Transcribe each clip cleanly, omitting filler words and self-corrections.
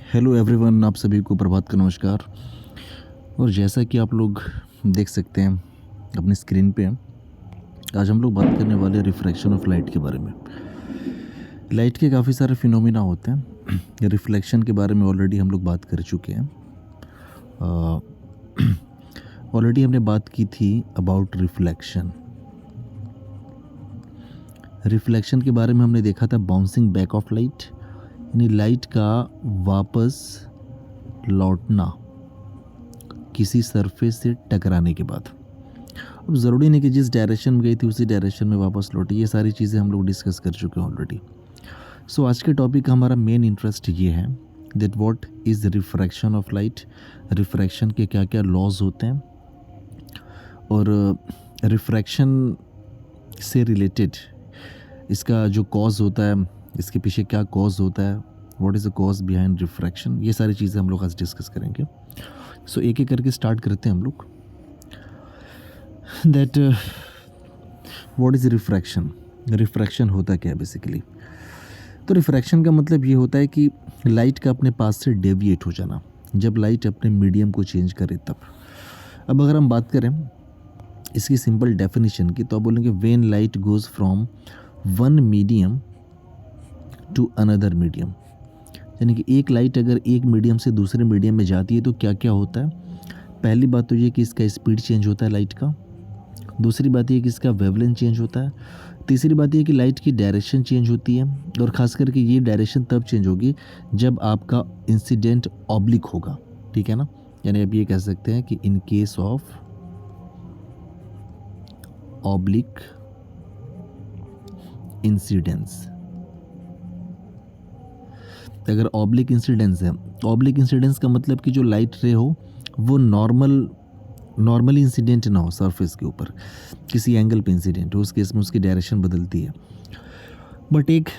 Hello everyone, आप सभी को प्रभात का नमस्कार। और जैसा कि आप लोग देख सकते हैं अपनी स्क्रीन पे, आज हम लोग बात करने वाले हैं रिफ्रैक्शन ऑफ लाइट के बारे में। लाइट के काफ़ी सारे फिनोमिना होते हैं। रिफ्लेक्शन के बारे में ऑलरेडी हम लोग बात कर चुके हैं। ऑलरेडी हमने बात की थी अबाउट रिफ्लेक्शन। रिफ्लेक्शन के बारे में हमने देखा था बाउंसिंग बैक ऑफ लाइट, यानी लाइट का वापस लौटना किसी सरफेस से टकराने के बाद। अब ज़रूरी नहीं कि जिस डायरेक्शन में गई थी उसी डायरेक्शन में वापस लौटी, ये सारी चीज़ें हम लोग डिस्कस कर चुके हैं ऑलरेडी। सो आज के टॉपिक का हमारा मेन इंटरेस्ट ये है that what is refraction of light. Refraction के क्या क्या लॉज होते हैं और रिफ्रैक्शन से रिलेटेड इसका जो कॉज होता है, इसके पीछे क्या कॉज होता है, what is the cause behind refraction, ये सारी चीज़ें हम लोग आज डिस्कस करेंगे। सो एक एक करके स्टार्ट करते हैं हम लोग। That what is refraction. Refraction होता क्या है बेसिकली? तो रिफ्रैक्शन का मतलब ये होता है कि लाइट का अपने पास से डेविएट हो जाना, जब लाइट अपने मीडियम को चेंज करे तब। अब अगर हम बात करें इसकी सिंपल डेफिनेशन की, तो आप बोलेंगे when light goes from one medium to another medium. यानी कि एक लाइट अगर एक मीडियम से दूसरे मीडियम में जाती है तो क्या क्या होता है। पहली बात तो ये कि इसका स्पीड चेंज होता है लाइट का। दूसरी बात ये कि इसका वेवलेंथ चेंज होता है। तीसरी बात ये कि लाइट की डायरेक्शन चेंज होती है, और ख़ास करके ये डायरेक्शन तब चेंज होगी जब आपका इंसिडेंट ऑब्लिक होगा, ठीक है ना। यानी आप ये कह सकते हैं कि in case of oblique incidence. अगर ऑब्लिक इंसिडेंस है, ऑब्लिक इंसिडेंस का मतलब कि जो लाइट रे हो वो नॉर्मली इंसिडेंट ना हो सरफेस के ऊपर, किसी एंगल पे इंसिडेंट हो, उस केस में उसकी डायरेक्शन बदलती है। बट एक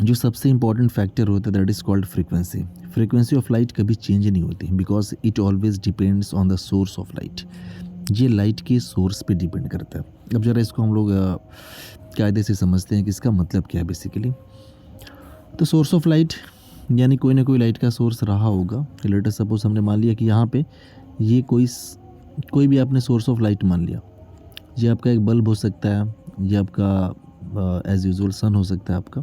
जो सबसे इंपॉर्टेंट फैक्टर होता है that is called frequency. Frequency of light कभी चेंज नहीं होती because it always depends on the source of light. ये लाइट के सोर्स पे डिपेंड करता है। अब ज़रा इसको हम लोग कायदे से समझते हैं कि इसका मतलब क्या है बेसिकली। तो सोर्स ऑफ लाइट यानी कोई ना कोई लाइट का सोर्स रहा होगा। लेटर सपोज हमने मान लिया कि यहाँ पे ये कोई भी आपने सोर्स ऑफ लाइट मान लिया। ये आपका एक बल्ब हो सकता है, ये आपका एज यूजुअल सन हो सकता है आपका।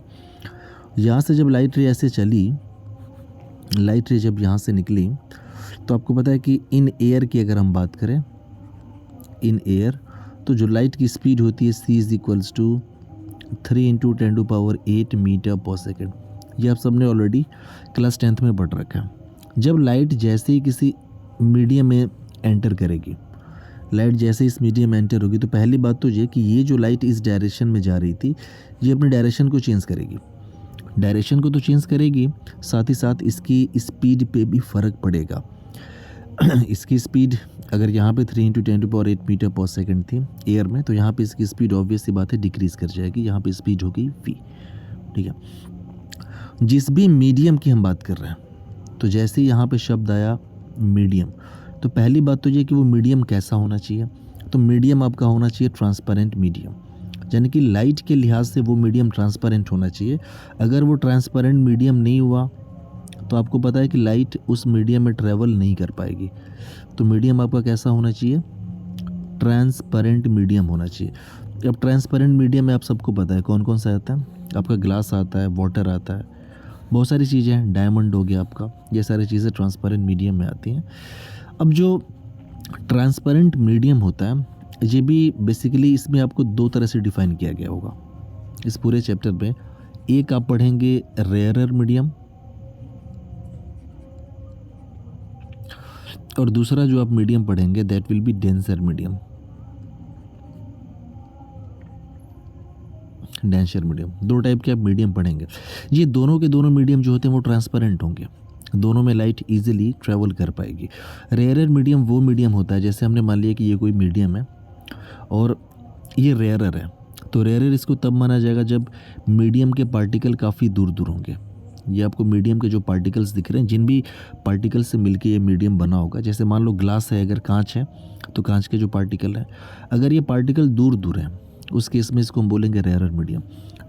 यहाँ से जब लाइट रे ऐसे चली, लाइट रे जब यहाँ से निकली, तो आपको पता है कि इन एयर की अगर हम बात करें, इन एयर, तो जो लाइट की स्पीड होती है c is equals to 3 × 10⁸ metre per second. ये आप सबने ऑलरेडी क्लास 10th में पढ़ रखा है। जब लाइट जैसे ही किसी मीडियम में एंटर करेगी, लाइट जैसे इस मीडियम में एंटर होगी, तो पहली बात तो ये कि ये जो लाइट इस डायरेक्शन में जा रही थी ये अपनी डायरेक्शन को चेंज करेगी। डायरेक्शन को तो चेंज करेगी, साथ ही साथ इसकी स्पीड पे भी फ़र्क पड़ेगा। इसकी स्पीड अगर यहाँ पे 3 × 10⁸ मीटर पर सेकेंड थी एयर में, तो यहाँ पे इसकी स्पीड ऑब्वियस सी बात है डिक्रीज़ कर जाएगी। यहाँ पे स्पीड होगी v, ठीक है। जिस भी मीडियम की हम बात कर रहे हैं, तो जैसे ही यहाँ पे शब्द आया मीडियम, तो पहली बात तो ये कि वो मीडियम कैसा होना चाहिए। तो मीडियम आपका होना चाहिए ट्रांसपेरेंट मीडियम, यानी कि लाइट के लिहाज से वो मीडियम ट्रांसपेरेंट होना चाहिए। अगर वो ट्रांसपेरेंट मीडियम नहीं हुआ तो आपको पता है कि लाइट उस मीडियम में ट्रैवल नहीं कर पाएगी। तो मीडियम आपका कैसा होना चाहिए? ट्रांसपेरेंट मीडियम होना चाहिए। अब ट्रांसपेरेंट मीडियम में आप सबको पता है कौन कौन सा आता है। आपका ग्लास आता है, वाटर आता है, बहुत सारी चीज़ें हैं, डायमंड हो गया आपका, ये सारी चीज़ें ट्रांसपेरेंट मीडियम में आती हैं। अब जो ट्रांसपेरेंट मीडियम होता है, ये भी बेसिकली इसमें आपको दो तरह से डिफ़ाइन किया गया होगा इस पूरे चैप्टर में। एक आप पढ़ेंगे रेयरर मीडियम, और दूसरा जो आप मीडियम पढ़ेंगे that will B denser medium. Denser medium, दो टाइप के आप मीडियम पढ़ेंगे। ये दोनों के दोनों मीडियम जो होते हैं वो ट्रांसपेरेंट होंगे, दोनों में लाइट इजीली ट्रैवल कर पाएगी। रेयरर मीडियम वो मीडियम होता है, जैसे हमने मान लिया कि ये कोई मीडियम है और ये रेयरर है, तो रेयरर इसको तब माना जाएगा जब मीडियम के पार्टिकल काफ़ी दूर दूर होंगे। ये आपको मीडियम के जो पार्टिकल्स दिख रहे हैं, जिन भी पार्टिकल से मिलके ये मीडियम बना होगा, जैसे मान लो ग्लास है, अगर कांच है तो कांच के जो पार्टिकल हैं, अगर ये पार्टिकल दूर दूर हैं, उस केस में इसको हम बोलेंगे रेयरर मीडियम।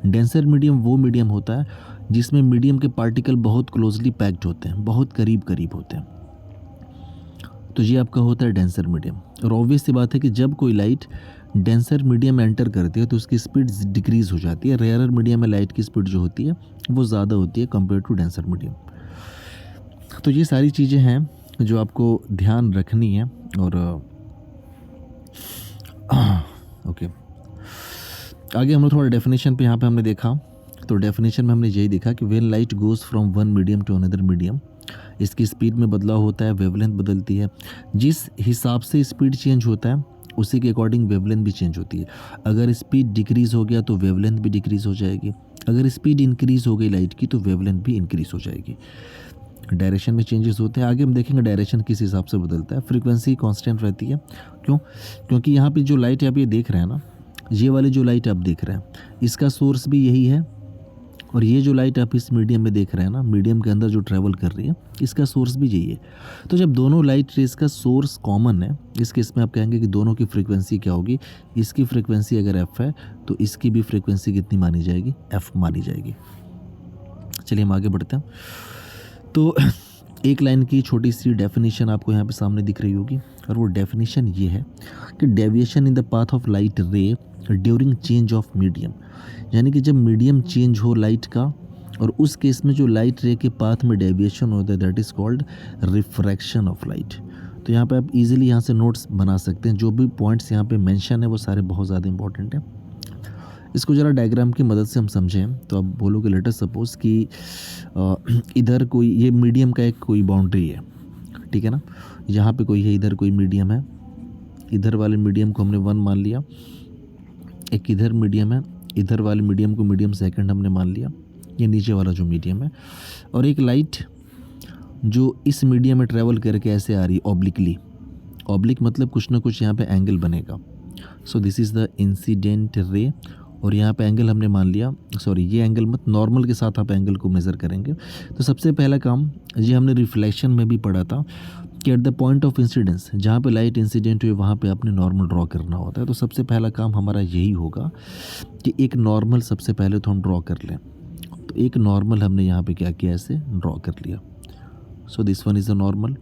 डेंसर मीडियम वो मीडियम होता है जिसमें मीडियम के पार्टिकल बहुत क्लोजली पैक्ड होते हैं, बहुत करीब करीब होते हैं, तो ये आपका होता है डेंसर मीडियम। और ऑब्वियस सी बात है कि जब कोई लाइट डेंसर मीडियम में एंटर करती है तो उसकी स्पीड डिक्रीज़ हो जाती है। रेयरर मीडियम में लाइट की स्पीड जो होती है वो ज़्यादा होती है कंपेयर टू डेंसर मीडियम। तो ये सारी चीज़ें हैं जो आपको ध्यान रखनी है। और ओके, आगे हम लोग थोड़ा डेफिनेशन पे यहाँ पे हमने देखा। तो डेफिनेशन में हमने यही देखा कि when light goes from one medium to another medium, इसकी स्पीड में बदलाव होता है, वेवलेंथ बदलती है। जिस हिसाब से स्पीड चेंज होता है उसी के अकॉर्डिंग वेवलेंथ भी चेंज होती है। अगर स्पीड डिक्रीज़ हो गया तो वेवलेंथ भी डिक्रीज़ हो जाएगी, अगर स्पीड इंक्रीज़ हो गई लाइट की तो वेवलेंथ भी इंक्रीज़ हो जाएगी। डायरेक्शन में चेंजेस होते हैं। आगे हम देखेंगे डायरेक्शन किस हिसाब से बदलता है। फ्रीक्वेंसी कांस्टेंट रहती है। क्यों? क्योंकि यहाँ पे जो लाइट आप ये देख रहे हैं ना, ये वाली जो लाइट आप देख रहे हैं इसका सोर्स भी यही है, और ये जो लाइट आप इस मीडियम में देख रहे हैं ना, मीडियम के अंदर जो ट्रैवल कर रही है इसका सोर्स भी यही है। तो जब दोनों लाइट रेज का सोर्स कॉमन है, इस केस में आप कहेंगे कि दोनों की फ्रीक्वेंसी क्या होगी। इसकी फ्रीक्वेंसी अगर एफ़ है तो इसकी भी फ्रीक्वेंसी कितनी मानी जाएगी? एफ़ मानी जाएगी। चलिए हम आगे बढ़ते हैं। तो एक लाइन की छोटी सी डेफिनेशन आपको यहाँ पे सामने दिख रही होगी, और वो डेफिनेशन ये है कि deviation in the path of light रे ड्यूरिंग चेंज ऑफ मीडियम, यानी कि जब मीडियम चेंज हो लाइट का और उस केस में जो लाइट रे के पाथ में डेविएशन होता है that is called refraction of light. तो यहाँ पे आप इजीली यहाँ से नोट्स बना सकते हैं। जो भी पॉइंट्स यहाँ पे मेंशन है वो सारे बहुत ज़्यादा इंपॉर्टेंट हैं। इसको ज़रा डायग्राम की मदद से हम समझें तो आप बोलोगे लेटर सपोज कि इधर कोई ये मीडियम का एक कोई बाउंड्री है, ठीक है ना, यहाँ पे कोई है, इधर कोई मीडियम है, इधर वाले मीडियम को हमने 1 मान लिया, एक इधर मीडियम है, इधर वाले मीडियम को मीडियम सेकंड हमने मान लिया, ये नीचे वाला जो मीडियम है, और एक लाइट जो इस मीडियम में ट्रैवल करके ऐसे आ रही है ऑब्लिकली। ऑब्लिक मतलब कुछ ना कुछ यहाँ पे एंगल बनेगा। सो this is the incident ray, और यहाँ पे एंगल हमने मान लिया, सॉरी ये एंगल मत, नॉर्मल के साथ आप एंगल को मेज़र करेंगे। तो सबसे पहला काम ये हमने रिफ्लेक्शन में भी पढ़ा था कि at the point of incidence, जहाँ पे लाइट इंसिडेंट हुई वहाँ पे आपने नॉर्मल ड्रॉ करना होता है। तो सबसे पहला काम हमारा यही होगा कि एक नॉर्मल सबसे पहले तो हम ड्रॉ कर लें। तो एक नॉर्मल हमने यहाँ पे क्या किया, ऐसे ड्रॉ कर लिया। So this one is a normal,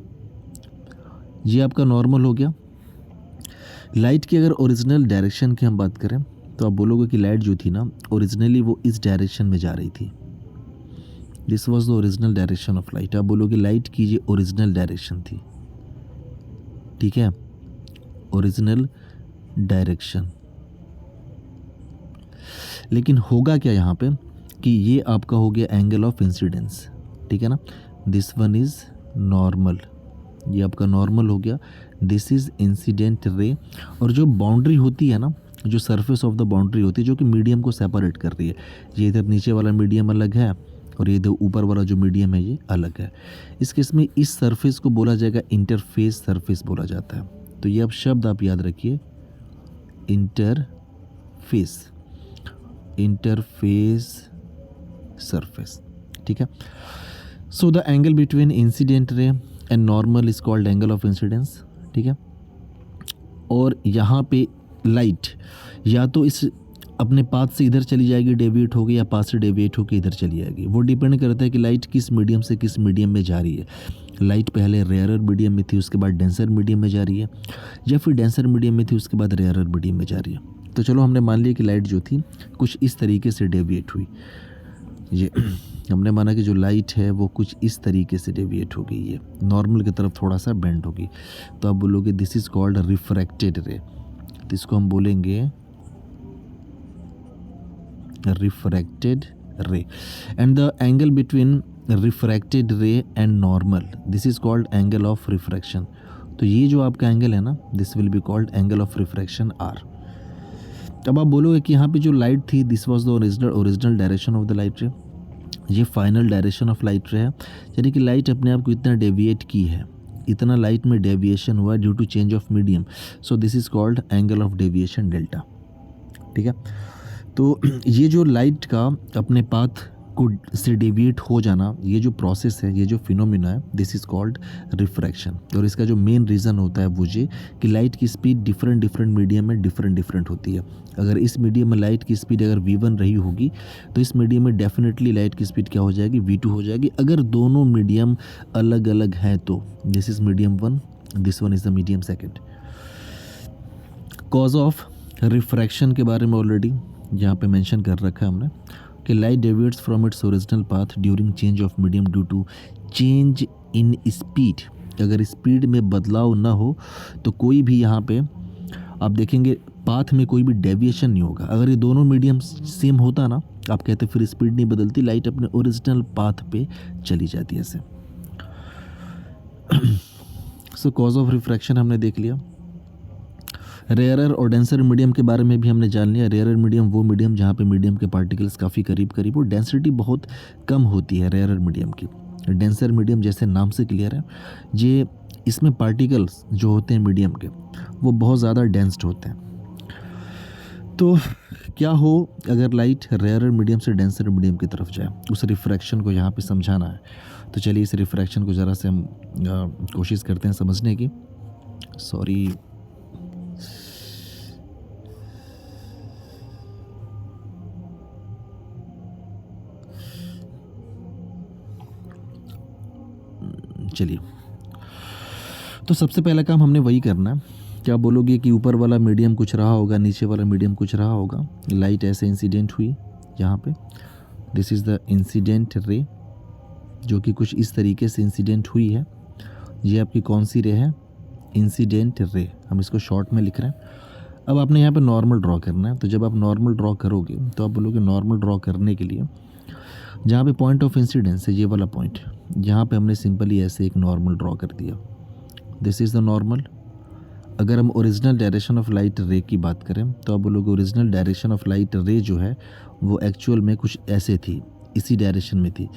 ये आपका नॉर्मल हो गया। लाइट की अगर ओरिजिनल डायरेक्शन की हम बात करें तो आप बोलोगे कि लाइट जो थी ना ओरिजिनली वो इस डायरेक्शन में जा रही थी, this was the original direction of light. आप बोलोगे लाइट की ये ओरिजिनल डायरेक्शन थी, ठीक है, ओरिजिनल डायरेक्शन। लेकिन होगा क्या यहाँ पे कि ये आपका हो गया एंगल ऑफ इंसिडेंस, ठीक है ना, दिस वन इज़ नॉर्मल, ये आपका नॉर्मल हो गया, दिस इज़ इंसिडेंट रे। और जो बाउंड्री होती है ना, जो सरफेस ऑफ द बाउंड्री होती है जो कि मीडियम को सेपरेट कर रही है, ये इधर नीचे वाला मीडियम अलग है और ये इधर ऊपर वाला जो मीडियम है ये अलग है। इस केस में इस सरफेस को बोला जाएगा इंटरफेस सरफेस बोला जाता है। तो ये अब शब्द आप याद रखिए, इंटरफेस, इंटरफेस सरफेस, ठीक है। So the angle between incident ray and normal is called angle of incidence, ठीक है। और यहाँ पे लाइट या तो इस अपने पाथ से इधर चली जाएगी, डेविएट होगी, या पाथ से डेविएट होकर इधर चली जाएगी। वो डिपेंड करता है कि लाइट किस मीडियम से किस मीडियम में जा रही है। लाइट पहले रेयरर मीडियम में थी, उसके बाद डेंसर मीडियम में जा रही है, या फिर डेंसर मीडियम में थी उसके बाद रेयरर मीडियम में जा रही है। तो चलो हमने मान लिया कि लाइट जो थी कुछ इस तरीके से डेविएट हुई। ये हमने माना कि जो लाइट है वो कुछ इस तरीके से डेविएट हो गई है, नॉर्मल की तरफ थोड़ा सा बेंड होगी। तो आप बोलोगे दिस इज़ कॉल्ड रिफ्रैक्टेड रे, तो इसको हम बोलेंगे refracted ray. And the angle between refracted ray and normal, this is called angle of refraction. तो ये जो आपका एंगल है ना, this will be called angle of refraction r. अब आप बोलोगे कि यहाँ पे जो लाइट थी this was the original direction of the light ray, ये final direction of light ray है, यानी कि लाइट अपने आप को इतना डेविएट की है, इतना लाइट में डेविएशन हुआ due to change of medium. So this is called angle of deviation delta, ठीक है। तो ये जो लाइट का अपने पाथ को से डेविएट हो जाना, ये जो प्रोसेस है, ये जो फिनोमिना है, दिस इज़ कॉल्ड रिफ्रैक्शन। और इसका जो मेन रीज़न होता है वो ये कि लाइट की स्पीड डिफरेंट डिफरेंट मीडियम में डिफरेंट होती है। अगर इस मीडियम में लाइट की स्पीड अगर v1 रही होगी तो इस मीडियम में डेफिनेटली लाइट की स्पीड क्या हो जाएगी, v2 हो जाएगी। अगर दोनों मीडियम अलग अलग हैं तो this is medium 1, this one is the medium 2। Cause of refraction के बारे में ऑलरेडी यहाँ पे मेंशन कर रखा है हमने कि light deviates from its original path during change of medium due to change in speed. अगर स्पीड में बदलाव ना हो तो कोई भी यहाँ पे आप देखेंगे पाथ में कोई भी डेविएशन नहीं होगा। अगर ये दोनों मीडियम सेम होता ना, आप कहते फिर स्पीड नहीं बदलती, लाइट अपने ओरिजिनल पाथ पे चली जाती है ऐसे। सो कॉज ऑफ रिफ्रैक्शन हमने देख लिया। रेयरर और डेंसर मीडियम के बारे में भी हमने जान लिया। रेयरर मीडियम वो मीडियम जहाँ पे मीडियम के पार्टिकल्स काफ़ी करीब और डेंसिटी बहुत कम होती है रेयरर मीडियम की। डेंसर मीडियम जैसे नाम से क्लियर है, ये इसमें पार्टिकल्स जो होते हैं मीडियम के वो बहुत ज़्यादा डेंस्ड होते हैं। तो क्या हो अगर लाइट रेयरर मीडियम से डेंसर मीडियम की तरफ जाए, उस रिफ्रैक्शन को यहाँ पे समझाना है। तो चलिए इस रिफ्रैक्शन को ज़रा से हम कोशिश करते हैं समझने की। सॉरी, चलिए तो सबसे पहला काम हमने वही करना है। क्या बोलोगे कि ऊपर वाला मीडियम कुछ रहा होगा, नीचे वाला मीडियम कुछ रहा होगा। लाइट ऐसे इंसिडेंट हुई यहाँ पे, this is the incident ray, जो कि कुछ इस तरीके से इंसिडेंट हुई है। ये आपकी कौन सी रे है, इंसिडेंट रे, हम इसको शॉर्ट में लिख रहे हैं। अब आपने यहाँ पे नॉर्मल ड्रॉ करना है। तो जब आप नॉर्मल ड्रॉ करोगे तो आप बोलोगे नॉर्मल ड्रॉ करने के लिए जहाँ पे पॉइंट ऑफ इंसिडेंस है ये वाला पॉइंट, यहाँ पे हमने सिंपली ऐसे एक नॉर्मल ड्रॉ कर दिया, दिस इज़ द नॉर्मल। अगर हम ओरिजिनल डायरेक्शन ऑफ लाइट रे की बात करें तो आप बोलोगे ओरिजिनल डायरेक्शन ऑफ लाइट रे जो है वो एक्चुअल में कुछ ऐसे थी, इसी डायरेक्शन में थी,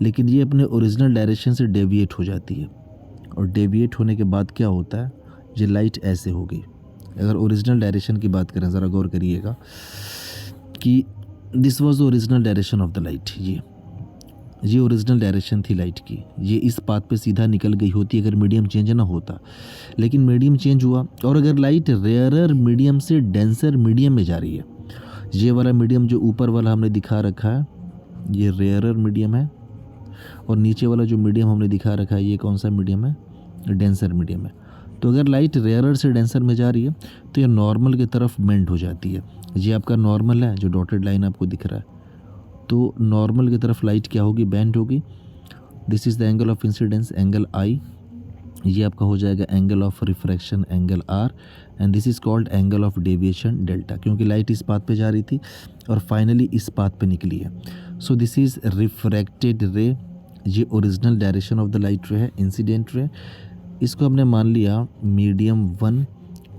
लेकिन ये अपने ओरिजिनल डायरेक्शन से डेविएट हो जाती है। और डेविएट होने के बाद क्या होता है, ये लाइट ऐसे हो गई। अगर ओरिजिनल डायरेक्शन की बात करें, ज़रा गौर करिएगा कि this was the original direction of the light. ये ओरिजिनल डायरेक्शन थी लाइट की, ये इस पाथ पे सीधा निकल गई होती अगर मीडियम चेंज ना होता। लेकिन मीडियम चेंज हुआ और अगर लाइट रेयरर मीडियम से डेंसर मीडियम में जा रही है, ये वाला मीडियम जो ऊपर वाला हमने दिखा रखा है ये रेयरर मीडियम है, और नीचे वाला जो मीडियम हमने दिखा रखा है ये कौन सा मीडियम है, डेंसर मीडियम है। तो अगर लाइट रेयरर से डेंसर में जा रही है तो ये नॉर्मल की तरफ बेंड हो जाती है। ये आपका नॉर्मल है जो डॉटेड लाइन आपको दिख रहा है, तो नॉर्मल की तरफ लाइट क्या होगी, बेंड होगी। This is the angle of incidence, angle i. ये आपका हो जाएगा angle of refraction, angle r. And this is called angle of deviation, delta, क्योंकि लाइट इस पाथ पे जा रही थी और फाइनली इस पाथ पे निकली है। So this is refracted ray. ये original direction of the light ray है, इंसिडेंट रे। इसको हमने मान लिया मीडियम 1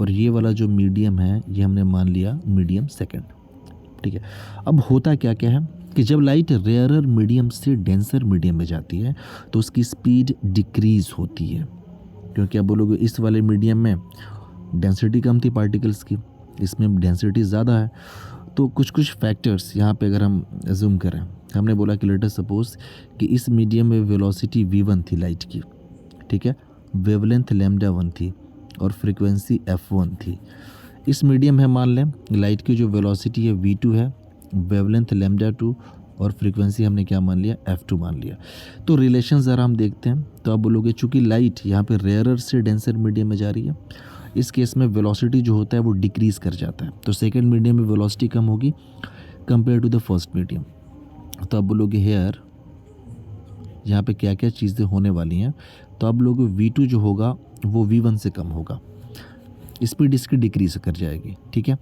और ये वाला जो मीडियम है ये हमने मान लिया मीडियम 2। ठीक है, अब होता क्या क्या है कि जब लाइट रेयरर मीडियम से डेंसर मीडियम में जाती है तो उसकी स्पीड डिक्रीज़ होती है, क्योंकि आप बोलोगे इस वाले मीडियम में डेंसिटी कम थी पार्टिकल्स की, इसमें डेंसिटी ज़्यादा है। तो कुछ कुछ फैक्टर्स यहाँ पे अगर हम जूम करें, हमने बोला कि लेट अस सपोज कि इस मीडियम में वेलोसिटी v1 थी लाइट की, ठीक है, वेवलेंथ लैम्डा 1 थी और फ्रीक्वेंसी f1 थी। इस मीडियम में मान लें लाइट की जो वेलोसिटी है v2 है, वेवलेंथ लैम्डा 2 और फ्रीक्वेंसी हमने क्या मान लिया, f2 मान लिया। तो रिलेशन ज़रा हम देखते हैं। तो आप बोलोगे चूँकि लाइट यहाँ पे रेयरर से डेंसर मीडियम में जा रही है, इस केस में वेलोसिटी जो होता है वो डिक्रीज़ कर जाता है। तो सेकेंड मीडियम में वेलोसिटी कम होगी compare to the first medium. तो आप बोलोगे हेयर यहाँ पे क्या क्या चीज़ें होने वाली हैं। तो आप लोग v2 जो होगा वो v1 से कम होगा, स्पीड इसकी डिक्रीज़ कर जाएगी। ठीक है,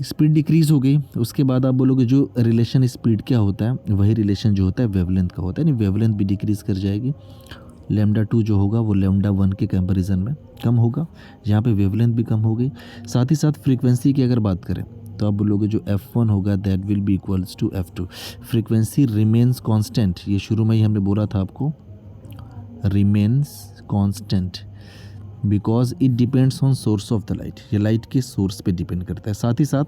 स्पीड डिक्रीज़ हो गई। उसके बाद आप बोलोगे जो रिलेशन स्पीड क्या होता है वही रिलेशन जो होता है वेवलेंथ का होता है, नहीं वेवलेंथ भी डिक्रीज़ कर जाएगी। लैम्डा 2 जो होगा वो लैम्डा 1 के कंपैरिजन में कम होगा, यहाँ पे वेवलेंथ भी कम हो गई। साथ ही साथ फ्रीक्वेंसी की अगर बात करें तो आप बोलोगे जो f1 होगा that will be equals to f2। Frequency remains constant, ये शुरू में ही हमने बोला था आपको, remains constant, because it depends on source of the light, ये लाइट के सोर्स पे डिपेंड करता है। साथ ही साथ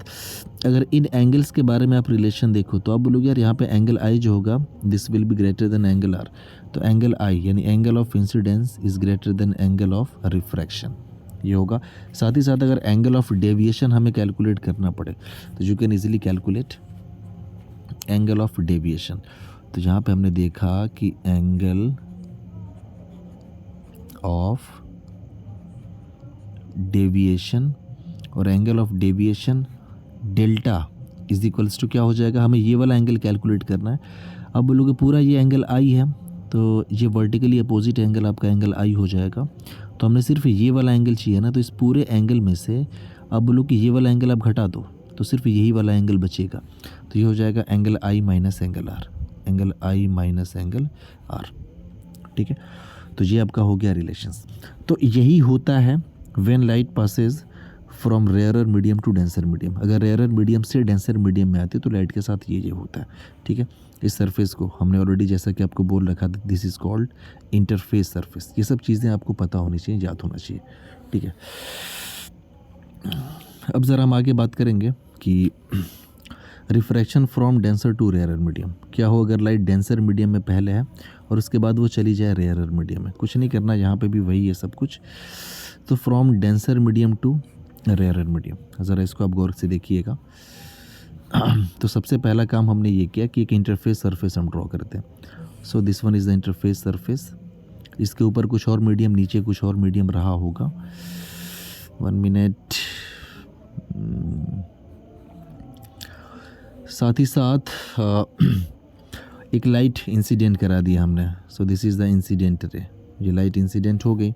अगर इन एंगल्स के बारे में आप रिलेशन देखो तो आप बोलोगे यार यहाँ पे एंगल आई जो होगा this will be greater than angle r, तो एंगल आई यानी angle of incidence is greater than angle of refraction, ये होगा। साथ ही साथ अगर एंगल ऑफ डेविएशन हमें कैलकुलेट करना पड़े तो you can easily calculate angle of deviation. तो यहाँ पे हमने देखा कि एंगल ऑफ डेविएशन और angle of deviation delta is equals to क्या हो जाएगा, हमें ये वाला एंगल कैलकुलेट करना है। अब बोलोगे पूरा ये एंगल आई है तो ये वर्टिकली अपोजिट एंगल आपका एंगल आई हो जाएगा, तो हमने सिर्फ ये वाला एंगल चाहिए ना, तो इस पूरे एंगल में से अब बोलो कि ये वाला एंगल आप घटा दो तो सिर्फ यही वाला एंगल बचेगा, तो ये हो जाएगा angle i minus angle r, angle i minus angle r, ठीक है। तो ये आपका हो गया रिलेशंस। तो यही होता है when light passes from rarer medium to denser medium, अगर रेयरर मीडियम से डेंसर मीडियम में आते तो लाइट के साथ ये होता है, ठीक है। इस सरफेस को हमने ऑलरेडी जैसा कि आपको बोल रखा था this is called interface surface, ये सब चीज़ें आपको पता होनी चाहिए, याद होना चाहिए, ठीक है। अब ज़रा हम आगे बात करेंगे कि refraction from denser to rarer medium क्या हो अगर लाइट डेंसर मीडियम में पहले है और उसके बाद वो चली जाए रेयरर मीडियम में, कुछ नहीं करना, यहाँ पे भी वही है सब कुछ। तो from denser medium to rarer medium, ज़रा इसको आप गौर से देखिएगा। तो सबसे पहला काम हमने ये किया कि एक इंटरफेस सरफेस हम ड्रॉ करते हैं। So this one is the interface surface, इसके ऊपर कुछ और मीडियम, नीचे कुछ और मीडियम रहा होगा। 1 मिनट। साथ ही साथ एक लाइट इंसिडेंट करा दिया हमने। सो this is the incident ray, ये लाइट इंसिडेंट हो गई।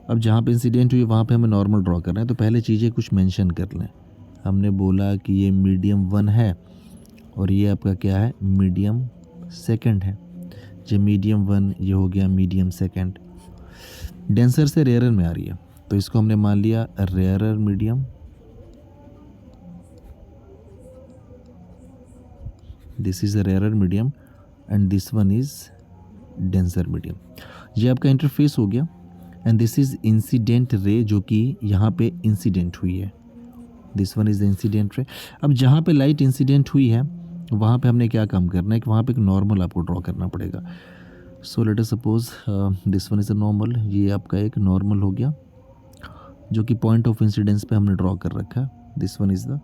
अब जहाँ पे इंसिडेंट हुई वहाँ पे हमें नॉर्मल ड्रॉ करना है, तो पहले चीज़ें कुछ मेंशन कर लें। हमने बोला कि ये मीडियम 1 है और ये आपका क्या है, मीडियम सेकंड है। जो मीडियम 1 ये हो गया मीडियम सेकंड, डेंसर से रेयरर में आ रही है तो इसको हमने मान लिया rarer medium, this is a rarer medium and this one is denser medium. ये आपका इंटरफेस हो गया and this is incident ray जो कि यहाँ पे इंसिडेंट हुई है, this one is the incident ray. अब जहाँ पे लाइट इंसिडेंट हुई है वहाँ पे हमने क्या काम करना है कि वहाँ पे एक नॉर्मल आपको ड्रॉ करना पड़ेगा। So let us suppose this one is a normal, ये आपका एक नॉर्मल हो गया जो कि पॉइंट ऑफ इंसिडेंस पे हमने ड्रॉ कर रखा है, this one is the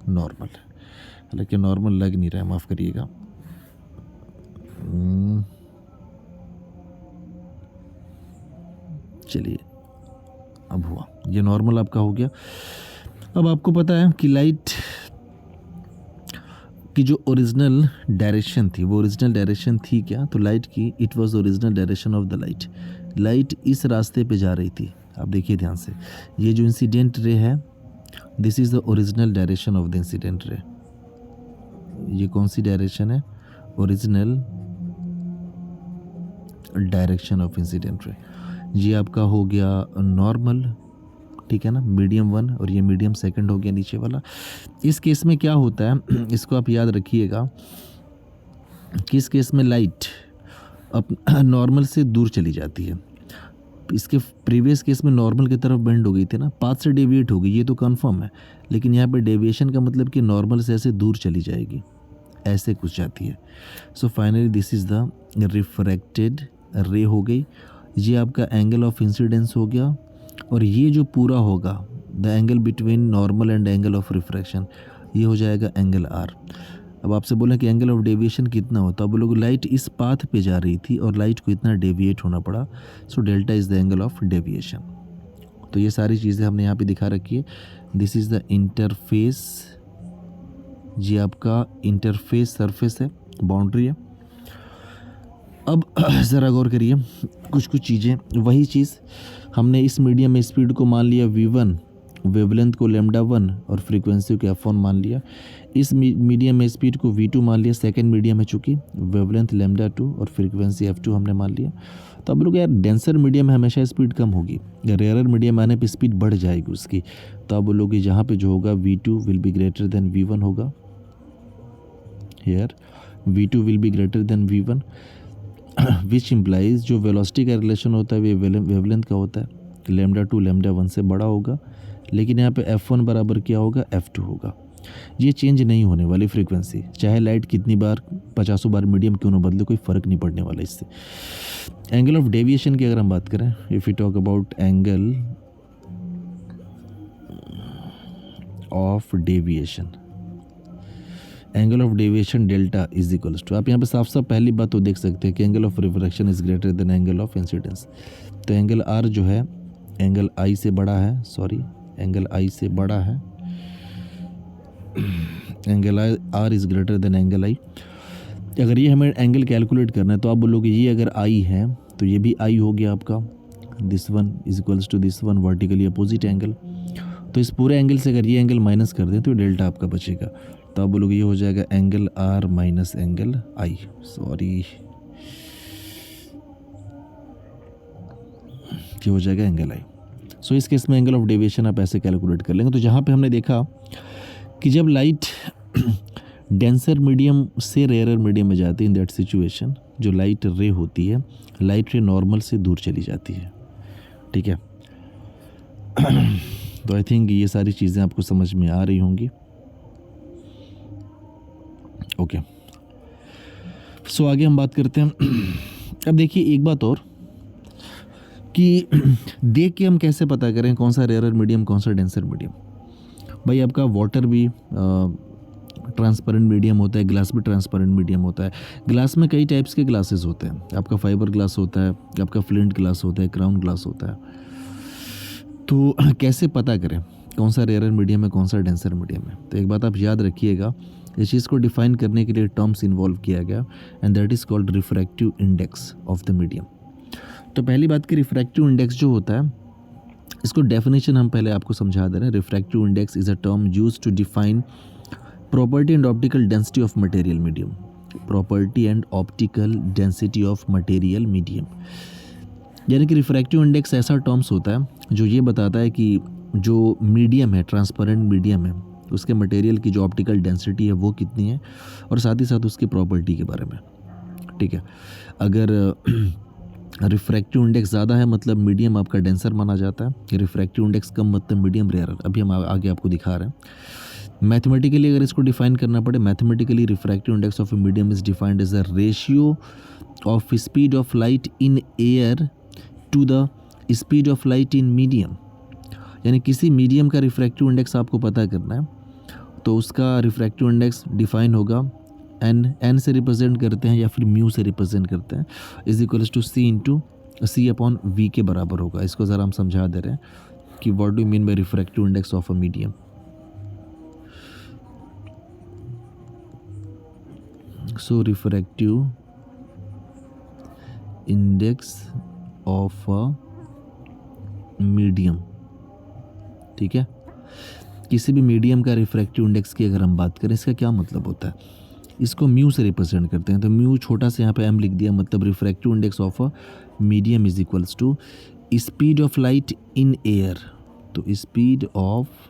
normal. हालांकि नॉर्मल लग नहीं रहा है, माफ़ करिएगा। चलिए अब हुआ, ये नॉर्मल आपका हो गया। अब आपको पता है कि लाइट की जो ओरिजिनल डायरेक्शन थी वो ओरिजिनल डायरेक्शन थी क्या, तो लाइट की it was original direction of the light, light इस रास्ते पे जा रही थी। आप देखिए ध्यान से, ये जो इंसिडेंट रे है this is the original direction of the incident ray. ये कौन सी डायरेक्शन है, original direction of incident ray. ये आपका हो गया नॉर्मल, ठीक है ना, मीडियम 1 और ये मीडियम सेकंड हो गया नीचे वाला। इस केस में क्या होता है इसको आप याद रखिएगा कि इस केस में लाइट अब नॉर्मल से दूर चली जाती है। इसके प्रीवियस केस में नॉर्मल की तरफ बेंड हो गई थी ना, पाथ से डेविएट हो गई, ये तो कंफर्म है, लेकिन यहाँ पे डेविएशन का मतलब कि नॉर्मल से ऐसे दूर चली जाएगी, ऐसे कुछ जाती है। So finally this is the refracted रे हो गई, ये आपका एंगल ऑफ इंसिडेंस हो गया और ये जो पूरा होगा the angle between normal and angle of refraction ये हो जाएगा एंगल आर। अब आपसे बोलें कि एंगल ऑफ डेविएशन कितना होता है, बोलोगे लाइट इस पाथ पे जा रही थी और लाइट को इतना डेविएट होना पड़ा, so delta is the angle of deviation. तो ये सारी चीज़ें हमने यहाँ पे दिखा रखी है। दिस इज़ द इंटरफेस, ये आपका इंटरफेस सरफेस है, बाउंड्री है। अब ज़रा गौर करिए कुछ चीज़ें, वही चीज़ हमने इस मीडियम में स्पीड को मान लिया v1, वेवलेंथ को λ1 और फ्रीक्वेंसी को f1 मान लिया। इस मीडियम में स्पीड को v2 मान लिया, सेकंड मीडियम है चूँकि, वेवलेंथ λ2 और फ्रीक्वेंसी f2 हमने मान लिया। तो अब लोग यार डेंसर मीडियम में हमेशा स्पीड कम होगी, रेयरर मीडियम आने पे स्पीड बढ़ जाएगी उसकी। तो अब बोलोगे जहाँ पे जो होगा v2 will be greater than v1 होगा, here v2 will be greater than v1 which implies जो वेलोसिटी का रिलेशन होता है वो वेवलेंथ का होता है। λ2 λ1 से बड़ा होगा, लेकिन यहाँ पे f1 बराबर क्या होगा, f2 होगा। ये चेंज नहीं होने वाली फ्रीक्वेंसी, चाहे लाइट कितनी बार 50 बार मीडियम क्यों ना बदले, कोई फ़र्क नहीं पड़ने वाला इससे। एंगल ऑफ डेविएशन की अगर हम बात करें, if you talk about angle of deviation, angle of deviation delta is equals to, आप यहाँ पे साफ साफ पहली बात तो देख सकते हैं कि angle of refraction is greater than angle of incidence. तो एंगल आर जो है एंगल आई से बड़ा है, सॉरी एंगल आई से बड़ा है, angle r is greater than angle i. अगर ये हमें एंगल कैलकुलेट करना है तो आप बोलोगे ये अगर आई है तो ये भी आई हो गया आपका, this one is equals to this one, vertically opposite angle. तो इस पूरे एंगल से अगर ये एंगल माइनस कर दें तो डेल्टा आपका बचेगा। तो आप बोलोगे ये हो जाएगा angle r minus angle i, sorry ये हो जाएगा एंगल आई। सो इस केस में एंगल ऑफ डेविएशन आप ऐसे कैलकुलेट कर लेंगे। तो जहाँ पे हमने देखा कि जब लाइट डेंसर मीडियम से रेयर मीडियम में जाती है, इन दैट सिचुएशन जो लाइट रे होती है, लाइट रे नॉर्मल से दूर चली जाती है, ठीक है। तो आई थिंक ये सारी चीज़ें आपको समझ में आ रही होंगी। ओके, सो आगे हम बात करते हैं। अब देखिए एक बात और कि देख के हम कैसे पता करें कौन सा रेयर मीडियम कौन सा डेंसर मीडियम। भाई आपका वाटर भी ट्रांसपेरेंट मीडियम होता है, ग्लास भी ट्रांसपेरेंट मीडियम होता है। ग्लास में कई टाइप्स के ग्लासेस होते हैं, आपका फाइबर ग्लास होता है, आपका फ्लिंट ग्लास होता है, क्राउन ग्लास होता है। तो कैसे पता करें कौन सा रेयर मीडियम है कौन सा डेंसर मीडियम है। तो एक बात आप याद रखिएगा, इस चीज़ को डिफाइन करने के लिए टर्म्स इन्वॉल्व किया गया and that is called refractive index of the medium. तो पहली बात कि रिफ्रैक्टिव इंडेक्स जो होता है, इसको डेफिनेशन हम पहले आपको समझा दे रहे हैं। Refractive index is a term used to define property and optical density of material medium, property and optical density of material medium. यानी कि रिफ्रैक्टिव इंडेक्स ऐसा टर्म्स होता है जो ये बताता है कि जो मीडियम है, ट्रांसपेरेंट मीडियम है, उसके मटेरियल की जो ऑप्टिकल डेंसिटी है वो कितनी है, और साथ ही साथ उसकी प्रॉपर्टी के बारे में, ठीक है। अगर रिफ्रैक्टिव इंडेक्स ज़्यादा है मतलब मीडियम आपका डेंसर माना जाता है, रिफ्रैक्टिव इंडेक्स कम मतलब मीडियम रेयर। अभी हम आगे आपको दिखा रहे हैं। मैथमेटिकली अगर इसको डिफाइन करना पड़े, mathematically refractive index of a medium is defined as a ratio of speed of light in air to the speed of light in medium. यानी किसी मीडियम का रिफ्रैक्टिव इंडेक्स आपको पता करना है तो उसका रिफ्रैक्टिव इंडेक्स डिफाइन होगा, एन से रिप्रेजेंट करते हैं या फिर म्यू से रिप्रेजेंट करते हैं, is equals to c into c upon v के बराबर होगा। इसको ज़रा हम समझा दे रहे हैं कि what do mean by refractive index of a medium. So refractive index of a medium, ठीक है। किसी भी मीडियम का रिफ्रैक्टिव इंडेक्स की अगर हम बात करें, इसका क्या मतलब होता है, इसको म्यू से रिप्रेजेंट करते हैं। तो म्यू छोटा से यहाँ पे एम लिख दिया, मतलब refractive index of a medium is equals to speed of light in air. तो speed of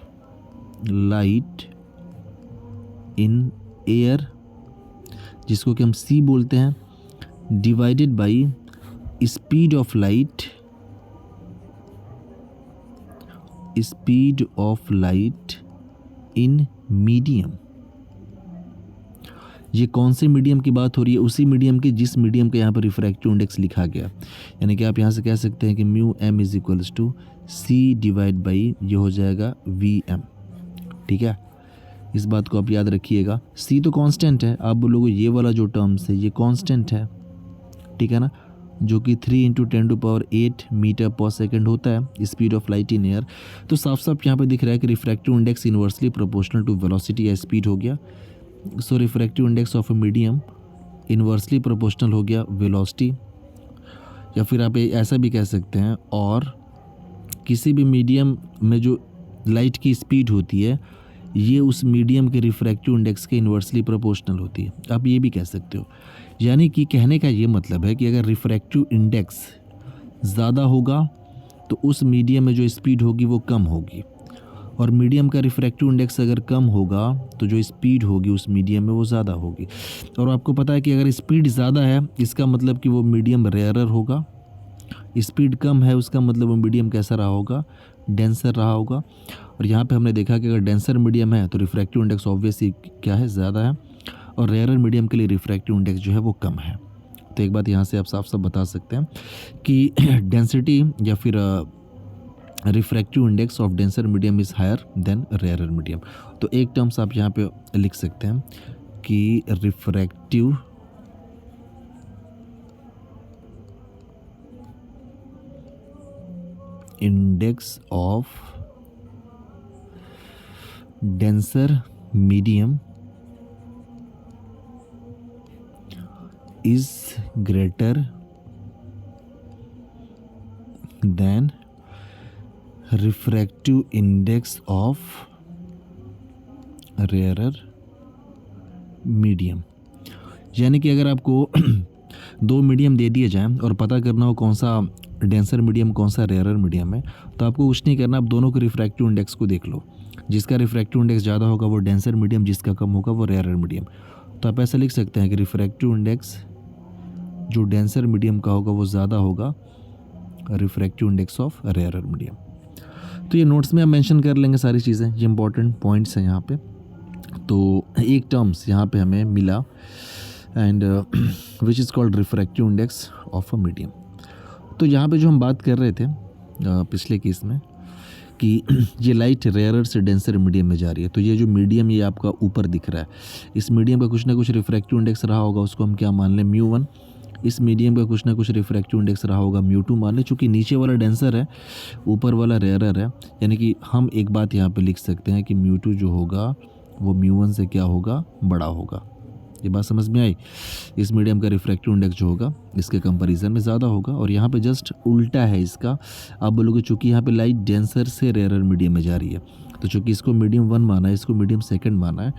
light in air, जिसको कि हम सी बोलते हैं, divided by speed of light, speed of light in medium. ये कौन से मीडियम की बात हो रही है, उसी मीडियम के जिस मीडियम के यहाँ पर रिफ्रैक्टिव इंडेक्स लिखा गया। यानी कि आप यहाँ से कह सकते हैं कि mu m is equals to c divide by, ये हो जाएगा वी एम, ठीक है। इस बात को आप याद रखिएगा। सी तो कांस्टेंट है, आप बोलोगे ये वाला जो टर्म्स है ये कांस्टेंट है, ठीक है ना, जो कि 3 × 10⁸ मीटर पर सेकंड होता है speed of light in air. तो साफ साफ यहाँ पे दिख रहा है कि refractive index inversely proportional to velocity या स्पीड हो गया। So refractive index of a medium inversely proportional हो गया वेलोसिटी, या फिर आप ऐसा भी कह सकते हैं, और किसी भी मीडियम में जो लाइट की स्पीड होती है ये उस मीडियम के रिफ्रैक्टिव इंडेक्स के इन्वर्सली प्रोपोर्शनल होती है, आप ये भी कह सकते हो। यानी कि कहने का ये मतलब है कि अगर रिफ्रैक्टिव इंडेक्स ज़्यादा होगा तो उस मीडियम में जो स्पीड होगी वो कम होगी, और मीडियम का रिफ्रैक्टिव इंडेक्स अगर कम होगा तो जो स्पीड होगी उस मीडियम में वो ज़्यादा होगी। और आपको पता है कि अगर स्पीड ज़्यादा है इसका मतलब कि वो मीडियम रेयरर होगा, स्पीड कम है उसका मतलब वो मीडियम कैसा रहा होगा, डेंसर रहा होगा। और यहाँ पे हमने देखा कि अगर डेंसर मीडियम है तो रिफ्रैक्टिव इंडेक्स ऑब्वियसली क्या है, ज़्यादा है, और रेयरर मीडियम के लिए रिफ्रैक्टिव इंडेक्स जो है वो कम है। तो एक बात यहाँ से आप साफ साफ बता सकते हैं कि डेंसिटी या फिर refractive index of denser medium is higher than rarer medium. तो एक टर्म्स आप यहाँ पे लिख सकते हैं कि refractive index of denser medium is greater than refractive index of rarer medium। यानी कि अगर आपको दो मीडियम दे दिए जाएं और पता करना हो कौन सा डेंसर मीडियम कौन सा रेयरर मीडियम है, तो आपको कुछ नहीं करना, आप दोनों के रिफ्रैक्टिव इंडेक्स को देख लो। जिसका रिफ्रैक्टिव इंडेक्स ज़्यादा होगा वो डेंसर मीडियम, जिसका कम होगा वो रेयरर मीडियम। तो आप ऐसा लिख सकते हैं कि रिफ्रैक्टिव इंडेक्स जो डेंसर मीडियम का होगा वो ज़्यादा होगा refractive index of rarer medium. तो ये नोट्स में हम मेंशन कर लेंगे सारी चीज़ें, ये इंपॉर्टेंट पॉइंट्स हैं यहाँ पे। तो एक टर्म्स यहाँ पे हमें मिला and which is called refractive index of a medium. तो यहाँ पे जो हम बात कर रहे थे पिछले केस में कि ये लाइट रेयरर से डेंसर मीडियम में जा रही है, तो ये जो मीडियम ये आपका ऊपर दिख रहा है, इस मीडियम का कुछ ना कुछ रिफ्रैक्टिव इंडेक्स रहा होगा, उसको हम क्या मान लें, μ1। इस मीडियम का कुछ ना कुछ रिफ्रैक्टिव इंडेक्स रहा होगा μ2 मान लें। चूँकि नीचे वाला डेंसर है ऊपर वाला रेयरर है, यानी कि हम एक बात यहाँ पे लिख सकते हैं कि μ2 जो होगा वो μ1 से क्या होगा, बड़ा होगा। ये बात समझ में आई। इस मीडियम का रिफ्रैक्टिव इंडेक्स जो होगा इसके कंपैरिजन में ज़्यादा होगा। और यहाँ पे जस्ट उल्टा है इसका, आप बोलोगे चूँकि यहाँ पे लाइट डेंसर से रेयरर मीडियम में जा रही है, तो चूँकि इसको मीडियम 1 माना है, इसको मीडियम 2 माना है,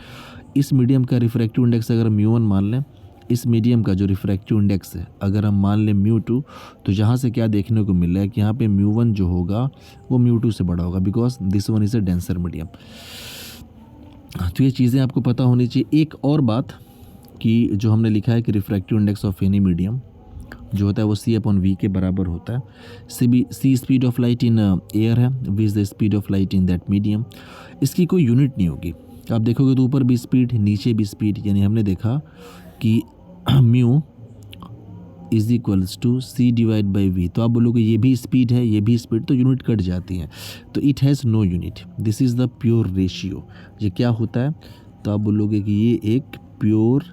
इस मीडियम का रिफ्रैक्टिव इंडेक्स अगर μ1 मान लें, इस मीडियम का जो रिफ्रैक्टिव इंडेक्स है अगर हम मान लें μ2, तो जहाँ से क्या देखने को मिल रहा है कि यहाँ पे μ1 जो होगा वो μ2 से बड़ा होगा, because this one is a denser medium. तो ये चीज़ें आपको पता होनी चाहिए। एक और बात कि जो हमने लिखा है कि refractive index of any medium जो होता है वो c/v के बराबर होता है। C speed of light in air है, v is the speed of light in that medium. इसकी कोई यूनिट नहीं होगी, आप देखोगे तो ऊपर भी स्पीड नीचे भी स्पीड, यानी हमने देखा कि mu is equals to c/v। तो आप बोलोगे ये भी स्पीड है ये भी स्पीड, तो यूनिट कट जाती हैं, तो it has no unit, this is the pure ratio. ये क्या होता है, तो आप बोलोगे कि ये एक प्योर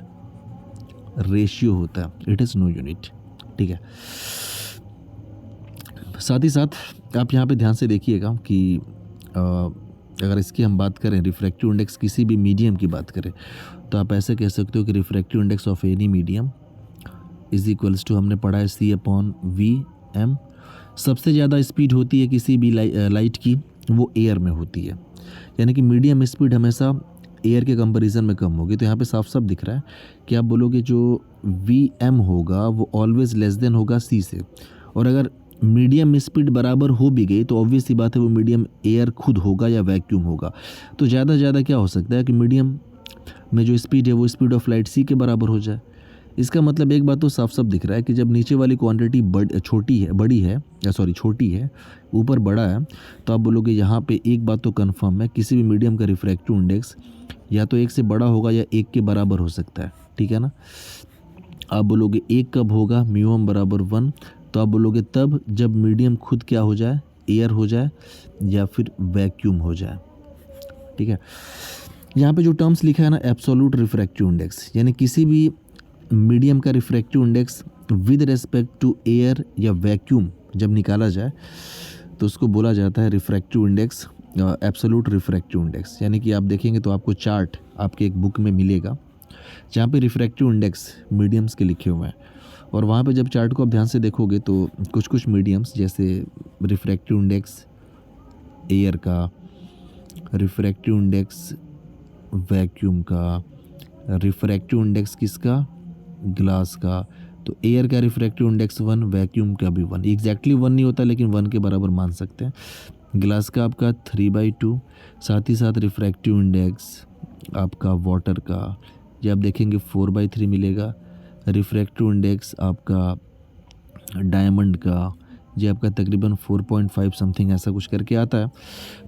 रेशियो होता है, इट इज़ नो यूनिट। ठीक है, साथ ही साथ आप यहाँ पे ध्यान से देखिएगा कि अगर इसकी हम बात करें, रिफ्रैक्टिव इंडेक्स किसी भी मीडियम की बात करें, तो आप ऐसे कह सकते हो कि refractive index of any medium is equals to, हमने पढ़ा है c/v/m। सबसे ज़्यादा स्पीड होती है किसी भी लाइट की वो एयर में होती है, यानी कि मीडियम स्पीड हमेशा एयर के कंपैरिजन में कम होगी। तो यहाँ पे साफ साफ दिख रहा है कि आप बोलोगे जो Vm होगा वो ऑलवेज लेस देन होगा c से, और अगर मीडियम स्पीड बराबर हो भी गई तो ऑब्वियस सी बात है वो मीडियम एयर खुद होगा या वैक्यूम होगा। तो ज़्यादा से ज़्यादा क्या हो सकता है कि मीडियम में जो स्पीड है वो स्पीड ऑफ लाइट c के बराबर हो जाए। इसका मतलब एक बात तो साफ साफ दिख रहा है कि जब नीचे वाली क्वांटिटी छोटी है ऊपर बड़ा है, तो आप बोलोगे यहाँ पे एक बात तो कंफर्म है, किसी भी मीडियम का रिफ्रैक्टिव इंडेक्स या तो 1 से बड़ा होगा या 1 के बराबर हो सकता है। ठीक है ना, आप बोलोगे 1 कब होगा, μm बराबर 1, तो आप बोलोगे तब जब मीडियम खुद क्या हो जाए, एयर हो जाए या फिर वैक्यूम हो जाए। ठीक है, यहाँ पे जो टर्म्स लिखा है ना, एब्सोल्यूट रिफ्रैक्टिव इंडेक्स, यानी किसी भी मीडियम का refractive index with respect to air या वैक्यूम जब निकाला जाए तो उसको बोला जाता है refractive index, absolute refractive index. यानी कि आप देखेंगे तो आपको चार्ट आपके एक बुक में मिलेगा जहाँ पे रिफ्रैक्टिव इंडेक्स मीडियम्स के लिखे हुए हैं, और वहाँ पे जब चार्ट को आप ध्यान से देखोगे तो कुछ मीडियम्स जैसे रिफ्रैक्टिव इंडेक्स एयर का, रिफ्रैक्टिव इंडेक्स वैक्यूम का, रिफ्रैक्टिव इंडेक्स किसका, ग्लास का, तो एयर का रिफ्रैक्टिव इंडेक्स 1, वैक्यूम का भी 1, एग्जैक्टली 1 नहीं होता लेकिन 1 के बराबर मान सकते हैं। ग्लास का आपका 3/2, साथ ही साथ रिफ्रैक्टिव इंडेक्स आपका वाटर का ये आप देखेंगे 4/3 मिलेगा। रिफ्रैक्टिव इंडेक्स आपका डायमंड का ये आपका तकरीबन 4.5 समथिंग ऐसा कुछ करके आता है।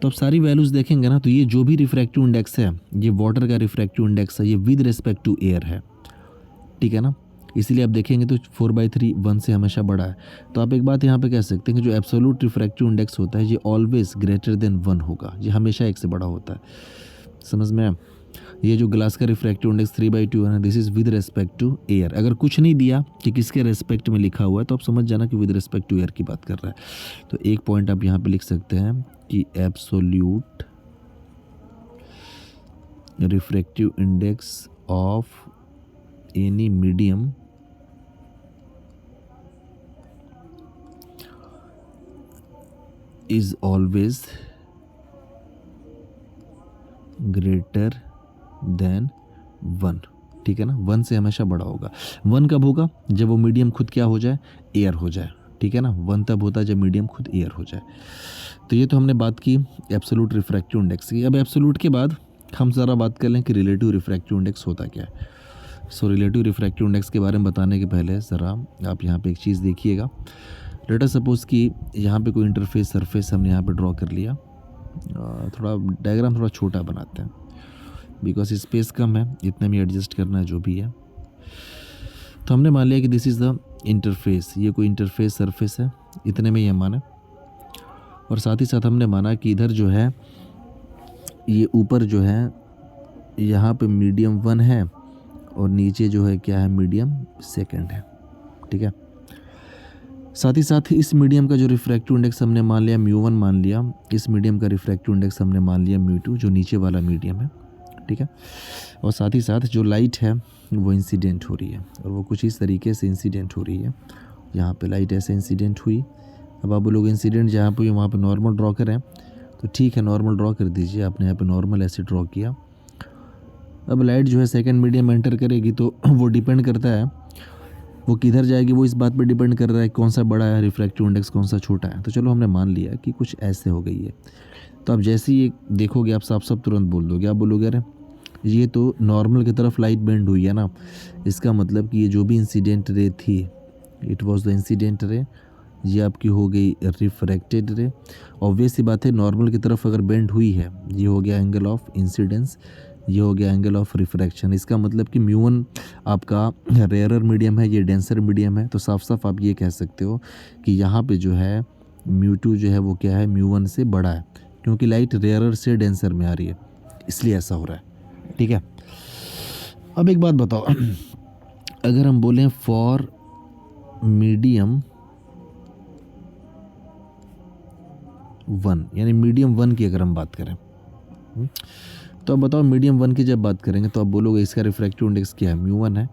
तो आप सारी वैल्यूज़ देखेंगे ना, तो ये जो भी रिफ्रैक्टिव इंडेक्स है, ये वाटर का रिफ्रैक्टिव इंडेक्स है, ये विद रिस्पेक्ट टू एयर है, ठीक है ना। इसीलिए आप देखेंगे तो 4/3 1 से हमेशा बड़ा है। तो आप एक बात यहाँ पे कह सकते हैं कि जो एब्सोल्यूट रिफ्रैक्टिव इंडेक्स होता है ये ऑलवेज ग्रेटर देन 1 होगा, ये हमेशा 1 से बड़ा होता है। समझ में आया? ये जो ग्लास का रिफ्रैक्टिव इंडेक्स 3/2 है ना, this is with respect to air. अगर कुछ नहीं दिया कि किसके रिस्पेक्ट में लिखा हुआ है तो आप समझ जाना कि विद रिस्पेक्ट टू एयर की बात कर रहा है। तो एक पॉइंट आप यहाँ पे लिख सकते हैं कि absolute refractive index of any medium is always greater than 1, ठीक है ना। 1 से हमेशा बड़ा होगा। 1 कब होगा? जब वो मीडियम खुद क्या हो जाए? एयर हो जाए, ठीक है ना। 1 तब होता है जब मीडियम खुद एयर हो जाए। तो ये तो हमने बात की एब्सोल्यूट रिफ्रैक्टिव इंडेक्स की। अब एब्सोल्यूट के बाद हम ज़रा बात कर लें कि रिलेटिव रिफ्रैक्टिव इंडेक्स होता क्या है। सो रिलेटिव रिफ्रैक्टिव इंडेक्स के बारे में बताने के पहले ज़रा आप यहाँ पे एक चीज़ देखिएगा। लेट अस सपोज़ कि यहाँ पे कोई इंटरफेस सरफेस हमने यहाँ पे ड्रॉ कर लिया। थोड़ा डायग्राम थोड़ा छोटा बनाते हैं बिकॉज स्पेस कम है, इतने में एडजस्ट करना है जो भी है। तो हमने मान लिया कि दिस इज़ द इंटरफेस, ये कोई इंटरफेस सरफेस है, इतने में ये माने। और साथ ही साथ हमने माना कि इधर जो है ये ऊपर जो है यहाँ पे मीडियम 1 है और नीचे जो है क्या है? मीडियम 2 है, ठीक है। साथ ही साथ इस मीडियम का जो रिफ्रैक्टिव इंडेक्स हमने मान लिया μ1 मान लिया, इस मीडियम का रिफ्रैक्टिव इंडेक्स हमने मान लिया μ2 जो नीचे वाला मीडियम है, ठीक है। और साथ ही साथ जो लाइट है वो इंसिडेंट हो रही है और वो कुछ इस तरीके से इंसिडेंट हो रही है। यहाँ पे लाइट ऐसे इंसिडेंट हुई। अब आप लोग इंसिडेंट जहाँ पे वहाँ पे नॉर्मल ड्रॉ करें तो ठीक है, नॉर्मल ड्रॉ कर दीजिए। आपने यहाँ पे नॉर्मल ऐसे ड्रॉ किया। अब लाइट जो है सेकंड मीडियम एंटर करेगी तो वो डिपेंड करता है वो किधर जाएगी, वो इस बात पे डिपेंड कर रहा है कौन सा बड़ा है रिफ्रैक्टिव इंडेक्स, कौन सा छोटा है। तो चलो हमने मान लिया कि कुछ ऐसे हो गई है। तो अब जैसे ही देखोगे आप साफ साफ तुरंत बोल दोगे, आप बोलोगे अरे ये तो नॉर्मल की तरफ लाइट बेंड हुई है ना, इसका मतलब कि ये जो भी इंसिडेंट रे थी, it was the incident ray, ये आपकी हो गई रिफ्रैक्टेड रे। ऑब्वियस सी बात है, नॉर्मल की तरफ अगर बेंड हुई है, ये हो गया एंगल ऑफ इंसिडेंस, ये हो गया एंगल ऑफ रिफ्रैक्शन। इसका मतलब कि μ1 आपका रेयरर मीडियम है, ये डेंसर मीडियम है। तो साफ साफ आप ये कह सकते हो कि यहाँ पे जो है μ2 जो है वो क्या है? μ1 से बड़ा है, क्योंकि लाइट रेयरर से डेंसर में आ रही है, इसलिए ऐसा हो रहा है, ठीक है। अब एक बात बताओ, अगर हम बोलें फॉर मीडियम 1, यानी मीडियम 1 की अगर हम बात करें, तो अब बताओ मीडियम 1 की जब बात करेंगे तो आप बोलोगे इसका रिफ्रैक्टिव इंडेक्स क्या है? μ1 है।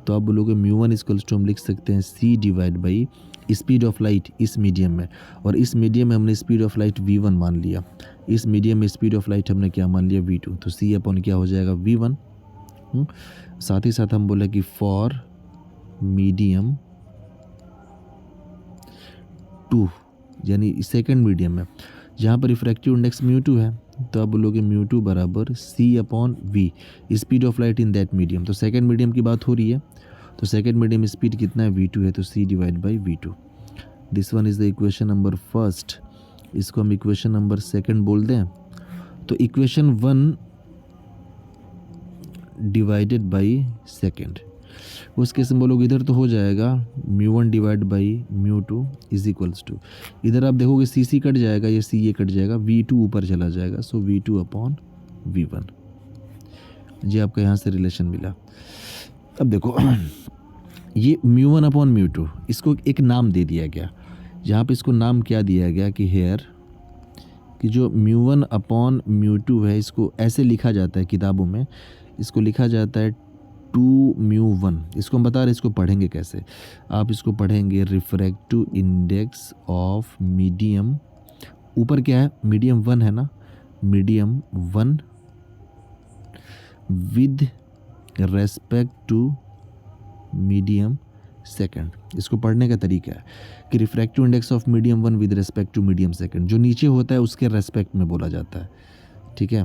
तो आप बोलोगे μ1 इक्वल्स टू हम लिख सकते हैं c divide by speed of light इस मीडियम में, और इस मीडियम में हमने स्पीड ऑफ लाइट v1 मान लिया, इस मीडियम में स्पीड ऑफ लाइट हमने क्या मान लिया? v2। तो c अपॉन क्या हो जाएगा? v1। साथ ही साथ हम बोले कि फॉर मीडियम 2, यानी सेकेंड मीडियम में जहाँ पर रिफ्रैक्टिव इंडेक्स μ2 है, तो आप बोलोगे μ2 बराबर c upon v, speed of light in that medium. तो सेकेंड मीडियम की बात हो रही है, तो सेकेंड मीडियम स्पीड कितना है? v2 है, तो c divide by v2। This one is the equation number first. इसको हम इक्वेशन नंबर सेकंड बोल दें तो इक्वेशन 1 डिवाइडेड बाई सेकेंड। उस केस में बोलोगे इधर तो हो जाएगा μ1 divide by μ2 is equals to, इधर आप देखोगे c कट जाएगा, ये c ये कट जाएगा, v2 ऊपर चला जाएगा, सो v2 अपॉन v1। ये आपका यहाँ से रिलेशन मिला। अब देखो ये μ1 अपॉन μ2, इसको एक नाम दे दिया गया। यहाँ पे इसको नाम क्या दिया गया कि हेयर कि जो μ1 अपॉन μ2 है, इसको ऐसे लिखा जाता है किताबों में, इसको लिखा जाता है 2μ1। इसको हम बता रहे, इसको पढ़ेंगे कैसे? आप इसको पढ़ेंगे रिफ्रैक्टिव इंडेक्स ऑफ मीडियम, ऊपर क्या है? मीडियम 1 है ना, medium 1 with respect to medium second. इसको पढ़ने का तरीका है कि refractive index of medium 1 with respect to medium second, जो नीचे होता है उसके रेस्पेक्ट में बोला जाता है, ठीक है।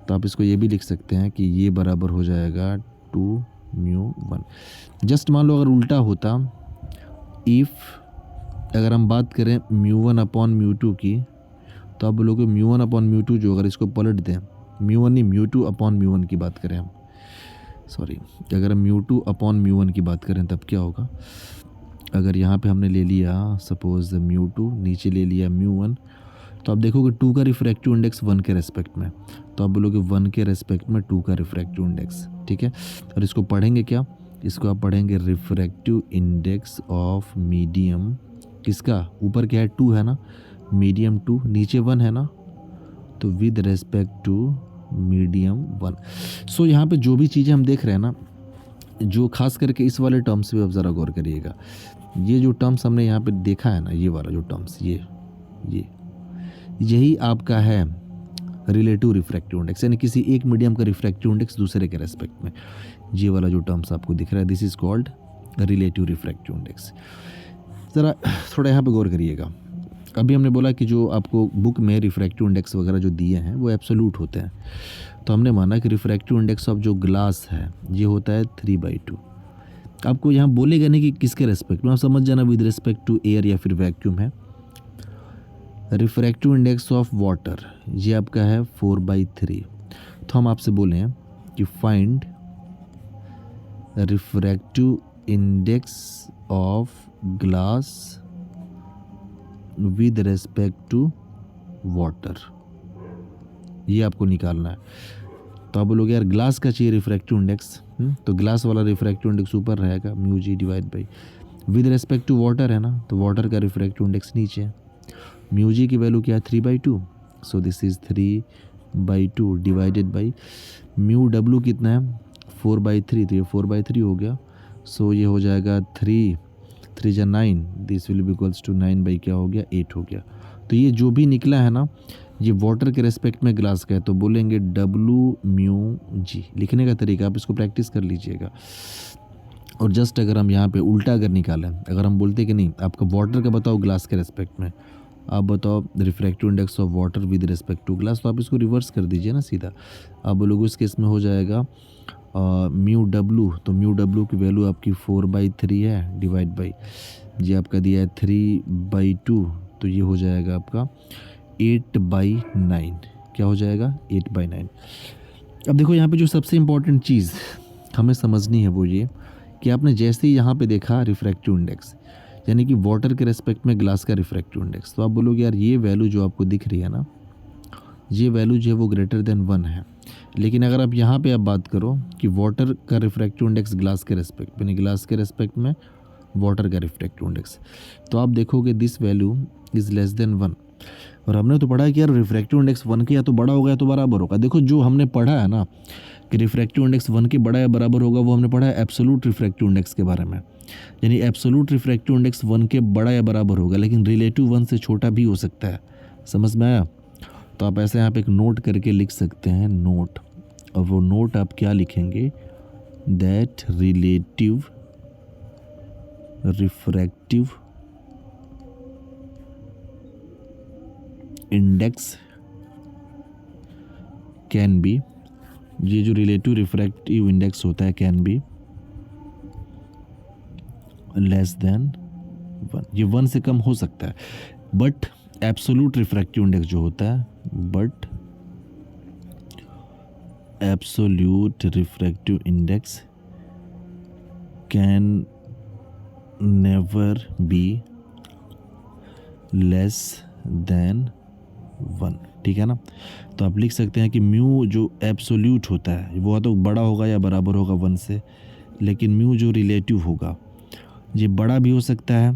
तो आप इसको ये भी लिख सकते हैं कि ये बराबर हो जाएगा 2μ1। जस्ट मान लो अगर उल्टा होता, इफ़ अगर हम बात करें म्यू 1 अपॉन म्यू 2 की, तो आप बोलोगे म्यू 1 अपॉन म्यू 2 जो, अगर इसको पलट दें, म्यू 1 नहीं म्यू 2 अपॉन म्यू 1 की बात करें हम, सॉरी, अगर हम म्यू 2 अपॉन म्यू 1 की बात करें तब क्या होगा। अगर यहाँ पे हमने ले लिया सपोज म्यू 2, नीचे ले लिया म्यू 1, तो आप देखोगे 2 का रिफ्रैक्टिव इंडेक्स 1 के रेस्पेक्ट में, तो आप बोलोगे 1 के रेस्पेक्ट में 2 का रिफ्रैक्टिव इंडेक्स, ठीक है। और इसको पढ़ेंगे क्या, इसको आप पढ़ेंगे रिफ्रैक्टिव इंडेक्स ऑफ मीडियम, किसका, ऊपर क्या है 2 है ना, मीडियम 2, नीचे 1 है ना, तो विद रेस्पेक्ट टू मीडियम 1। सो यहाँ पे जो भी चीज़ें हम देख रहे हैं ना, जो खास करके इस वाले टर्म्स पे आप ज़रा गौर करिएगा। ये जो टर्म्स हमने यहाँ पे देखा है ना, ये वाला जो टर्म्स, ये यही आपका है रिलेटिव रिफ्रैक्टिव इंडेक्स, यानी किसी एक मीडियम का रिफ्रैक्टिव इंडेक्स दूसरे के रेस्पेक्ट में। ये वाला जो टर्म्स आपको दिख रहा है, this is called relative refractive index. ज़रा थोड़ा यहाँ पे गौर करिएगा। अभी हमने बोला कि जो आपको बुक में रिफ्रैक्टिव इंडेक्स वगैरह जो दिए हैं वो एब्सोल्यूट होते हैं, तो हमने माना कि रिफ्रैक्टिव इंडेक्स ऑफ जो ग्लास है ये होता है 3/2। आपको यहाँ बोलेगा नहीं कि किसके रेस्पेक्ट में, आप समझ जाना विद रिस्पेक्ट टू एयर या फिर वैक्यूम है। रिफ्रैक्टिव इंडेक्स ऑफ वाटर ये आपका है 4/3। तो हम आपसे बोले हैं कि find refractive index of glass with respect to water, ये आपको निकालना है। तो आप बोलोगे यार ग्लास का चाहिए रिफ्रैक्टिव इंडेक्स, तो ग्लास वाला रिफ्रैक्टिव इंडेक्स ऊपर रहेगा μg divide by, with respect to water है ना, तो वाटर का रिफ्रैक्टिव इंडेक्स नीचे है। μg की वैल्यू क्या है 3/2, सो this is 3/2 divided by μw कितना है 4/3, तो ये 4/3 हो गया। सो ये हो जाएगा 3 जा 9, this will be equals to 9 by क्या हो गया 8 हो गया। तो ये जो भी निकला है ना, ये वाटर के रेस्पेक्ट में ग्लास का है, तो बोलेंगे WμG। लिखने का तरीका आप इसको प्रैक्टिस कर लीजिएगा। और जस्ट अगर हम यहाँ पे उल्टा अगर निकालें, अगर हम बोलते कि नहीं आपका वाटर का बताओ ग्लास के रेस्पेक्ट में, आप बताओ refractive index of water with respect to glass, तो आप इसको रिवर्स कर दीजिए ना सीधा। आप बोलोगे इस केस में हो जाएगा μw, तो μw की वैल्यू आपकी 4/3 है डिवाइड बाई, ये आपका दिया है 3/2, तो ये हो जाएगा आपका 8/9। क्या हो जाएगा 8/9। अब देखो यहाँ पे जो सबसे इम्पॉर्टेंट चीज़ हमें समझनी है वो ये कि आपने जैसे ही यहाँ पे देखा रिफ्रैक्टिव इंडेक्स, यानी कि वाटर के रेस्पेक्ट में ग्लास का रिफ्रैक्टिव इंडेक्स, तो आप बोलोगे यार ये वैल्यू जो आपको दिख रही है ना, ये वैल्यू जो है वो ग्रेटर देन 1 है। लेकिन अगर आप यहाँ पे आप बात करो कि वाटर का रिफ्रैक्टिव इंडेक्स ग्लास के रेस्पेक्ट, यानी ग्लास के रेस्पेक्ट में वाटर का रिफ्रैक्टिव इंडेक्स, तो आप देखोगे this value is less than 1। और हमने तो पढ़ा है कि यार रिफ्रैक्टिव इंडेक्स 1 के या तो बड़ा होगा या तो बराबर होगा। देखो जो हमने पढ़ा है ना कि रिफ्रैक्टिव इंडेक्स 1 के बड़ा या बराबर होगा, वो हमने पढ़ा है एब्सोल्यूट रिफ्रैक्टिव इंडेक्स के बारे में। यानी एब्सोल्यूट रिफ्रैक्टिव इंडेक्स 1 के बड़ा या बराबर होगा, लेकिन रिलेटिव 1 से छोटा भी हो सकता है। समझ में आया? तो आप ऐसे यहाँ पे एक नोट करके लिख सकते हैं, नोट। और वो नोट आप क्या लिखेंगे, that relative refractive index can be, ये जो रिलेटिव रिफ्रैक्टिव इंडेक्स होता है कैन बी लेस देन 1, ये 1 से कम हो सकता है। बट एब्सोल्यूट रिफ्रैक्टिव इंडेक्स जो होता है, but absolute refractive index can never be less than 1, ठीक है ना। तो आप लिख सकते हैं कि म्यू जो एब्सोल्यूट होता है वो तो बड़ा होगा या बराबर होगा 1 से, लेकिन म्यू जो रिलेटिव होगा ये बड़ा भी हो सकता है,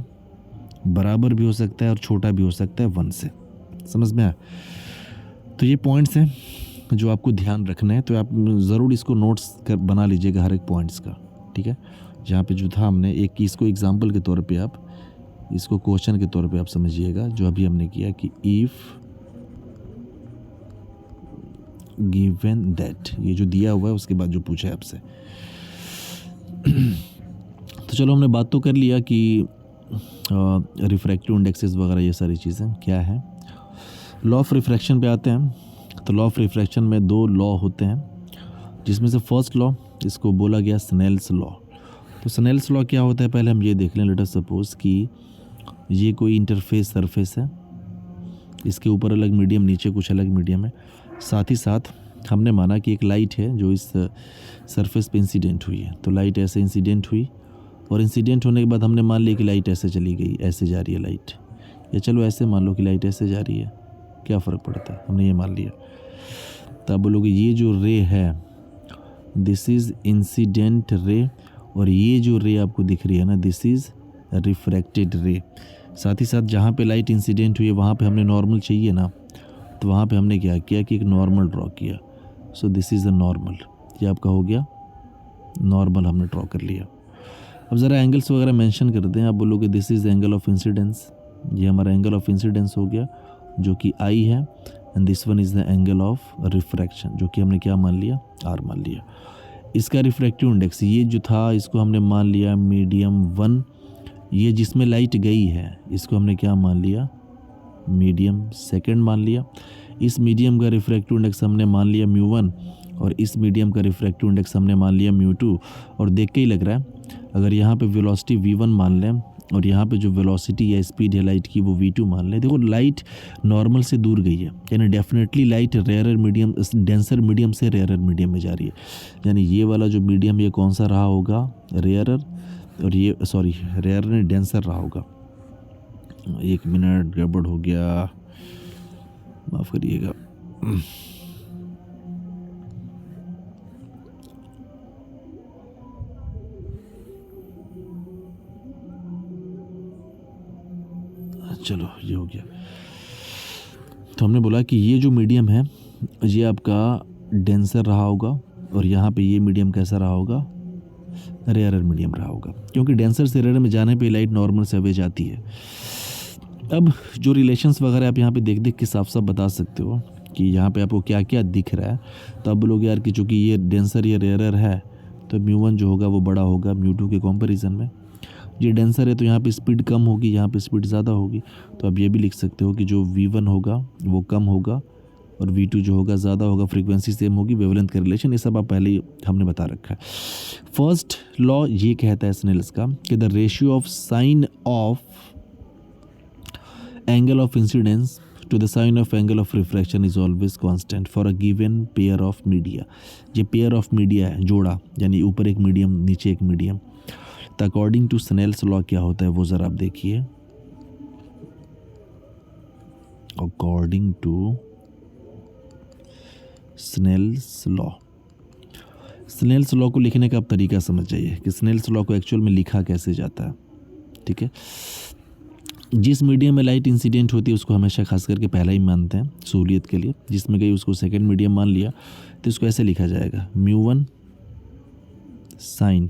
बराबर भी हो सकता है और छोटा भी हो सकता है 1 से। समझ में आया? तो ये पॉइंट्स हैं जो आपको ध्यान रखना है, तो आप ज़रूर इसको नोट्स कर बना लीजिएगा हर एक पॉइंट्स का, ठीक है। जहाँ पे जो था हमने एक इसको एग्जांपल के तौर पे, आप इसको क्वेश्चन के तौर पे आप समझिएगा जो अभी हमने किया कि इफ़ गिवन दैट, ये जो दिया हुआ है उसके बाद जो पूछा है आपसे। तो चलो हमने बात तो कर लिया कि रिफ्रैक्टिव इंडेक्सेस वगैरह ये सारी चीज़ें क्या है। लॉ ऑफ रिफ्रैक्शन पे आते हैं। तो लॉ ऑफ रिफ्रैक्शन में 2 लॉ होते हैं, जिसमें से फर्स्ट लॉ इसको बोला गया स्नेल्स लॉ। तो स्नेल्स लॉ क्या होता है पहले हम ये देख लें। लेट अस सपोज कि ये कोई इंटरफेस सरफेस है, इसके ऊपर अलग मीडियम, नीचे कुछ अलग मीडियम है। साथ ही साथ हमने माना कि एक लाइट है जो इस सरफेस पे इंसिडेंट हुई है, तो लाइट ऐसे इंसिडेंट हुई और इंसिडेंट होने के बाद हमने मान लिया कि लाइट ऐसे चली गई, ऐसे जा रही है लाइट, या चलो ऐसे मान लो कि लाइट ऐसे जा रही है, क्या फ़र्क पड़ता है, हमने ये मान लिया। तब बोलोगे ये जो रे है दिस इज़ इंसिडेंट रे, और ये जो रे आपको दिख रही है ना दिस इज़ रिफ्रैक्टेड रे। साथ ही साथ जहाँ पे लाइट इंसिडेंट हुई है वहाँ पे हमने नॉर्मल चाहिए ना, तो वहाँ पे हमने क्या किया कि एक नॉर्मल ड्रॉ किया। सो दिस इज़ अ नॉर्मल, ये आपका हो गया नॉर्मल, हमने ड्रॉ कर लिया। अब ज़रा एंगल्स वगैरह मेंशन कर दें। आप बोलोगे this is angle of incidence, ये हमारा एंगल ऑफ इंसिडेंस हो गया जो कि आई है, and this one is the angle of refraction जो कि हमने क्या मान लिया, आर मान लिया। इसका रिफ्रैक्टिव इंडेक्स ये जो था इसको हमने मान लिया मीडियम 1, ये जिसमें लाइट गई है इसको हमने क्या मान लिया, मीडियम 2 मान लिया। इस मीडियम का रिफ्रैक्टिव इंडेक्स हमने मान लिया μ1 और इस मीडियम का रिफ्रैक्टिव इंडेक्स हमने मान लिया μ2। और देख के ही लग रहा है अगर यहाँ पे वेलोसिटी v1 मान लें और यहाँ पे जो वेलोसिटी या स्पीड है लाइट की वो v2 मान लें, देखो लाइट नॉर्मल से दूर गई है, यानी definitely light rarer medium, denser medium से रेयरर मीडियम में जा रही है। यानी ये वाला जो मीडियम ये कौन सा रहा होगा, रेयरर, और ये सॉरी रेयरर नहीं डेंसर रहा होगा। 1 मिनट गड़बड़ हो गया, माफ़ करिएगा। चलो ये हो गया। तो हमने बोला कि ये जो मीडियम है ये आपका डेंसर रहा होगा और यहाँ पे ये मीडियम कैसा रहा होगा, रेयरर मीडियम रहा होगा, क्योंकि डेंसर से रेयर में जाने पे लाइट नॉर्मल से अवे जाती है। अब जो रिलेशंस वगैरह आप यहाँ पे देख देख के साफ साफ बता सकते हो कि यहाँ पे आपको क्या क्या दिख रहा है। तो अब लोग यार कि चूँकि ये डेंसर या रेयरर है तो μ1 जो होगा वो बड़ा होगा μ2 के कंपैरिजन में। ये डेंसर है तो यहाँ पे स्पीड कम होगी, यहाँ पे स्पीड ज़्यादा होगी। तो आप ये भी लिख सकते हो कि जो v1 होगा वो कम होगा और v2 जो होगा ज़्यादा होगा, फ्रीक्वेंसी सेम होगी, वेवलेंथ का रिलेशन, ये सब आप पहले ही हमने बता रखा है। फर्स्ट लॉ ये कहता है स्नेल्स का कि the ratio of sine of angle of incidence to the sine of angle of refraction is always constant for a given pair of media। ये pair of media है जोड़ा, यानी ऊपर एक मीडियम नीचे एक मीडियम। तो अकॉर्डिंग टू स्नेल्स लॉ क्या होता है वो ज़रा आप देखिए। According to Snell's law, Snell's law को लिखने का आप तरीका समझ जाइए कि स्नेल्स लॉ को एक्चुअल में लिखा कैसे जाता है। ठीक है, जिस मीडियम में लाइट इंसिडेंट होती है उसको हमेशा खास करके पहला ही मानते हैं सहूलियत के लिए, जिसमें गई उसको सेकंड मीडियम मान लिया। तो इसको ऐसे लिखा जाएगा μ1 साइन,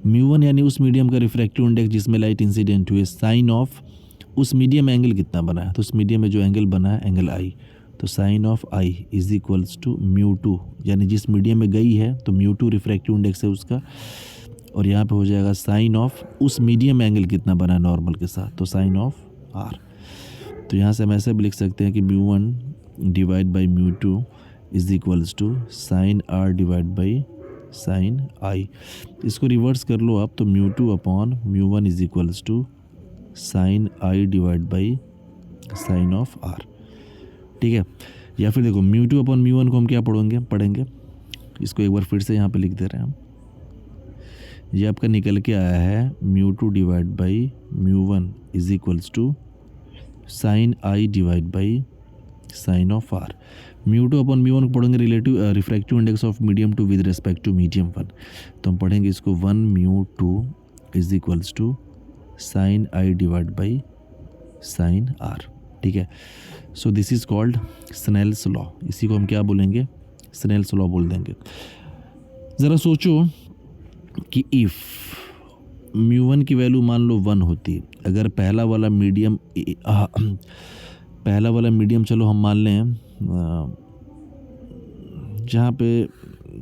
μ1 यानी उस मीडियम का रिफ्रैक्टिव इंडेक्स जिसमें लाइट इंसिडेंट हुई, साइन ऑफ उस मीडियम में एंगल कितना बना है, तो उस मीडियम में जो एंगल बना है एंगल आई, तो sine of i is equals to μ2, यानी जिस मीडियम में गई है तो μ2 रिफ्रैक्टिव इंडेक्स है उसका, और यहाँ पे हो जाएगा साइन ऑफ उस मीडियम एंगल कितना बना है नॉर्मल के साथ, तो साइन ऑफ आर। तो यहाँ से हम ऐसे भी लिख सकते हैं कि μ1 divide by μ2 is equals to sine r divide by sine i. इसको रिवर्स कर लो आप, तो μ2 upon μ1 is equals to sine i divide by sine of r. ठीक है, या फिर देखो μ2 अपॉन μ1 को हम क्या पढ़ेंगे, इसको एक बार फिर से यहाँ पे लिख दे रहे हैं हम। ये आपका निकल के आया है μ2 divide by μ1 is equals to sine i divide by sine of r. μ2 upon μ1 को पढ़ेंगे relative refractive index of medium two with respect to medium 1, तो हम पढ़ेंगे इसको 1 μ2 is equals to sine i divide by sine r. ठीक है, so this is called Snell's law. इसी को हम क्या बोलेंगे, स्नेल्स लॉ बोल देंगे। ज़रा सोचो कि इफ़ μ1 की वैल्यू मान लो 1 होती, अगर पहला वाला मीडियम चलो हम मान लें जहाँ पे,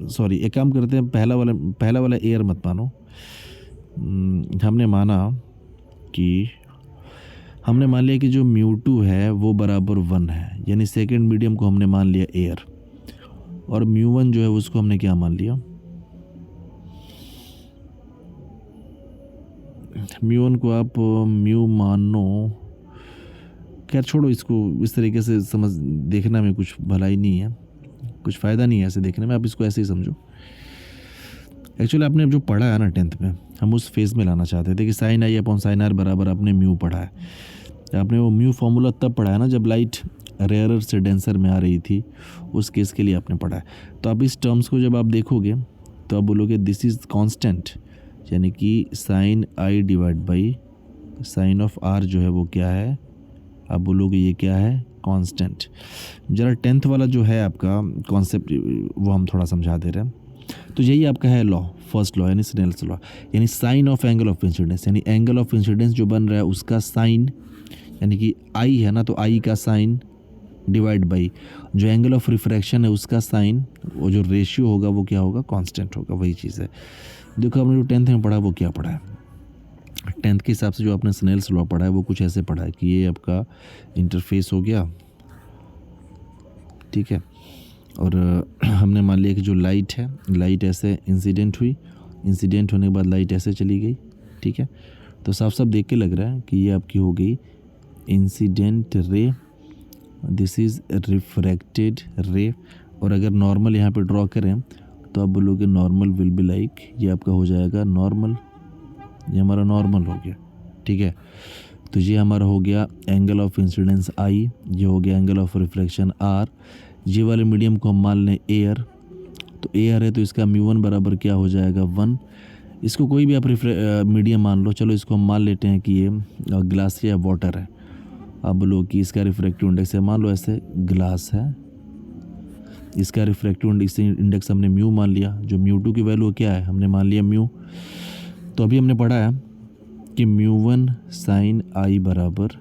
सॉरी एक काम करते हैं, पहला वाला एयर मत मानो। हमने मान लिया कि जो μ2 है वो बराबर 1 है, यानी सेकंड मीडियम को हमने मान लिया एयर, और μ1 जो है उसको हमने क्या मान लिया, म्यू वन को आप म्यू मानो, खैर छोड़ो इसको, इस तरीके से समझ देखना में कुछ भलाई नहीं है, कुछ फ़ायदा नहीं है ऐसे देखने में, आप इसको ऐसे ही समझो। एक्चुअली आपने जो पढ़ा है ना 10th में, हम उस फेज़ में लाना चाहते थे कि sine i upon sine r बराबर आपने म्यू पढ़ा है। आपने वो म्यू फॉर्मूला तब पढ़ा है ना जब लाइट रेयरर से डेंसर में आ रही थी, उस केस के लिए आपने पढ़ा है। तो आप इस टर्म्स को जब आप देखोगे तो आप बोलोगे दिस इज़ कांस्टेंट, यानी कि sine i divide by sine of r जो है वो क्या है, आप बोलोगे ये क्या है, कांस्टेंट। ज़रा 10th वाला जो है आपका कॉन्सेप्ट वो हम थोड़ा समझा दे रहे हैं। तो यही आपका है लॉ, फर्स्ट लॉ यानी स्नेल्स लॉ, यानी sine of angle of incidence, यानी एंगल ऑफ इंसिडेंस जो बन रहा है उसका साइन, यानी कि आई है ना तो आई का साइन डिवाइड बाई जो एंगल ऑफ रिफ्रैक्शन है उसका साइन, वो जो रेशियो होगा वो क्या होगा, कांस्टेंट होगा। वही चीज़ है। देखो आपने जो 10th में पढ़ा वो क्या पढ़ा है, 10th के हिसाब से जो आपने स्नेल्स लॉ पढ़ा है वो कुछ ऐसे पढ़ा है कि ये आपका इंटरफेस हो गया, ठीक है, और हमने मान लिया कि जो लाइट है, लाइट ऐसे इंसिडेंट हुई, इंसिडेंट होने के बाद लाइट ऐसे चली गई, ठीक है। तो साफ साफ देख के लग रहा है कि ये आपकी हो गई incident ray, this is refracted रे। और अगर नॉर्मल यहाँ पे ड्रॉ करें तो आप बोलोगे नॉर्मल विल बी लाइक, ये आपका हो जाएगा नॉर्मल, ये हमारा नॉर्मल हो गया, ठीक है। तो ये हमारा हो गया एंगल ऑफ इंसिडेंस आई, ये हो गया एंगल ऑफ रिफ्लेक्शन आर। ये वाले मीडियम को हम मान लें एयर, तो एयर है तो इसका म्यू वन बराबर क्या हो जाएगा 1। इसको कोई भी आप मीडियम मान लो, चलो इसको हम मान लेते हैं कि ये ग्लास या वाटर है। आप बोलो कि इसका रिफ्रैक्टिव इंडेक्स है, मान लो ऐसे ग्लास है, इसका रिफ्रैक्टिव इंडेक्स हमने म्यू मान लिया, जो म्यू टू की वैल्यू क्या है हमने मान लिया म्यू। तो अभी हमने पढ़ा है कि म्यू वन साइन आई बराबर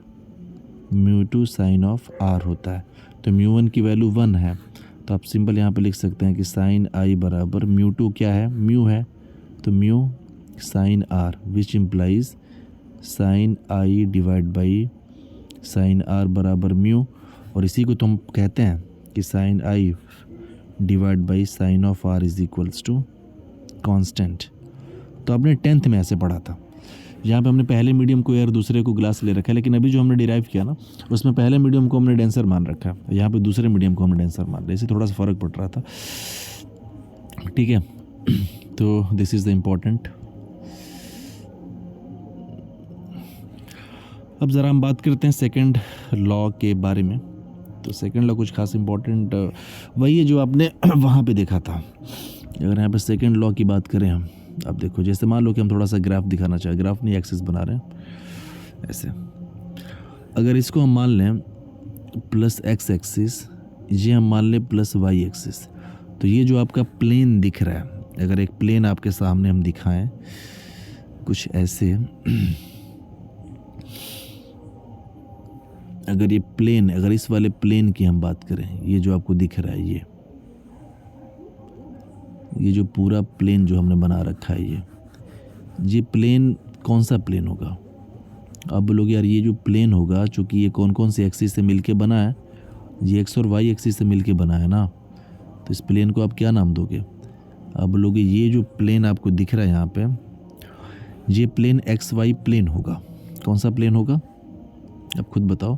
mu two sine of r होता है। तो म्यू वन की वैल्यू 1 है, तो आप सिंपल यहाँ पे लिख सकते हैं कि साइन आई बराबर म्यू टू क्या है, म्यू है, तो mu sine r which implies sine i divide by sine r बराबर म्यू। और इसी को तो हम कहते हैं कि sine i divide by sine of r is equals to constant. तो आपने 10th में ऐसे पढ़ा था। यहाँ पे हमने पहले मीडियम को एयर, दूसरे को ग्लास ले रखा है, लेकिन अभी जो हमने डिराइव किया ना उसमें पहले मीडियम को हमने डेंसर मान रखा है, यहाँ पे दूसरे मीडियम को हमने डेंसर मान रहे, इससे थोड़ा सा फ़र्क पड़ रहा था, ठीक है। तो दिस इज़ द इम्पोर्टेंट। अब ज़रा हम बात करते हैं सेकंड लॉ के बारे में। तो सेकंड लॉ कुछ खास इम्पोर्टेंट वही है जो आपने वहाँ पे देखा था। अगर यहाँ पे सेकंड लॉ की बात करें हम, अब देखो जैसे मान लो कि हम थोड़ा सा ग्राफ दिखाना चाहें, ग्राफ नहीं एक्सिस बना रहे हैं ऐसे, अगर इसको हम मान लें प्लस एक्स एक्सिस, ये हम मान लें प्लस वाई एक्सिस, तो ये जो आपका प्लेन दिख रहा है, अगर एक प्लेन आपके सामने हम दिखाएं कुछ ऐसे, अगर ये प्लेन, अगर इस वाले प्लेन की हम बात करें, ये जो आपको दिख रहा है, ये जो पूरा प्लेन जो हमने बना रखा है, ये प्लेन कौन सा प्लेन होगा? आप बोलोगे यार ये जो प्लेन होगा, चूँकि ये कौन कौन से एक्सिस से मिलके बना है, ये एक्स और वाई एक्सिस से मिलके बना है ना, तो इस प्लेन को आप क्या नाम दोगे? आप बोलोगे ये जो प्लेन आपको दिख रहा है यहाँ पे, ये प्लेन एक्स वाई प्लेन होगा। कौन सा प्लेन होगा आप खुद बताओ?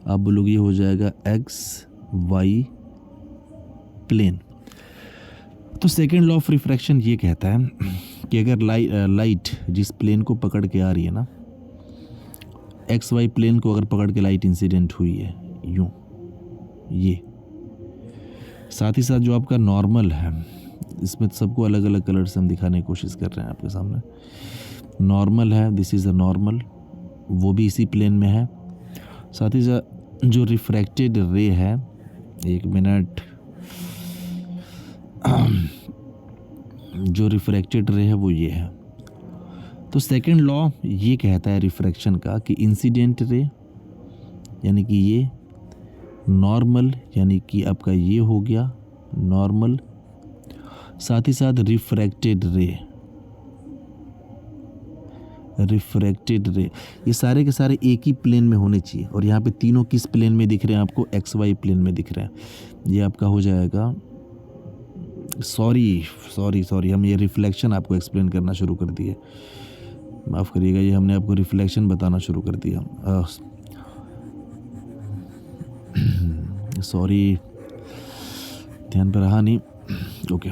आप बोलोगे ये हो जाएगा एक्स वाई प्लेन। तो सेकेंड लॉ ऑफ रिफ्रैक्शन ये कहता है कि अगर लाइट जिस प्लेन को पकड़ के आ रही है ना, एक्स वाई प्लेन को अगर पकड़ के लाइट इंसिडेंट हुई है यूं, ये साथ ही साथ जो आपका नॉर्मल है, इसमें सबको अलग अलग कलर से हम दिखाने की कोशिश कर रहे हैं आपके सामने। नॉर्मल है, दिस इज़ अ नॉर्मल, वो भी इसी प्लेन में है। साथ ही साथ जो रिफ्रैक्टेड रे है, एक मिनट, जो रिफ्रैक्टेड रे है वो ये है। तो सेकंड लॉ ये कहता है रिफ्रैक्शन का कि इंसिडेंट रे यानी कि ये, नॉर्मल यानी कि आपका ये हो गया नॉर्मल, साथ ही साथ रिफ्रैक्टेड रे, रिफ्रैक्टेड रे, ये सारे के सारे एक ही प्लेन में होने चाहिए। और यहाँ पे तीनों किस प्लेन में दिख रहे हैं आपको? एक्स वाई प्लेन में दिख रहे हैं। ये आपका हो जाएगा, सॉरी हम ये रिफ्लेक्शन आपको एक्सप्लेन करना शुरू कर दिए। माफ़ करिएगा, ये हमने आपको रिफ्लेक्शन बताना शुरू कर दिया। सॉरी, ध्यान पर रहा नहीं। ओके,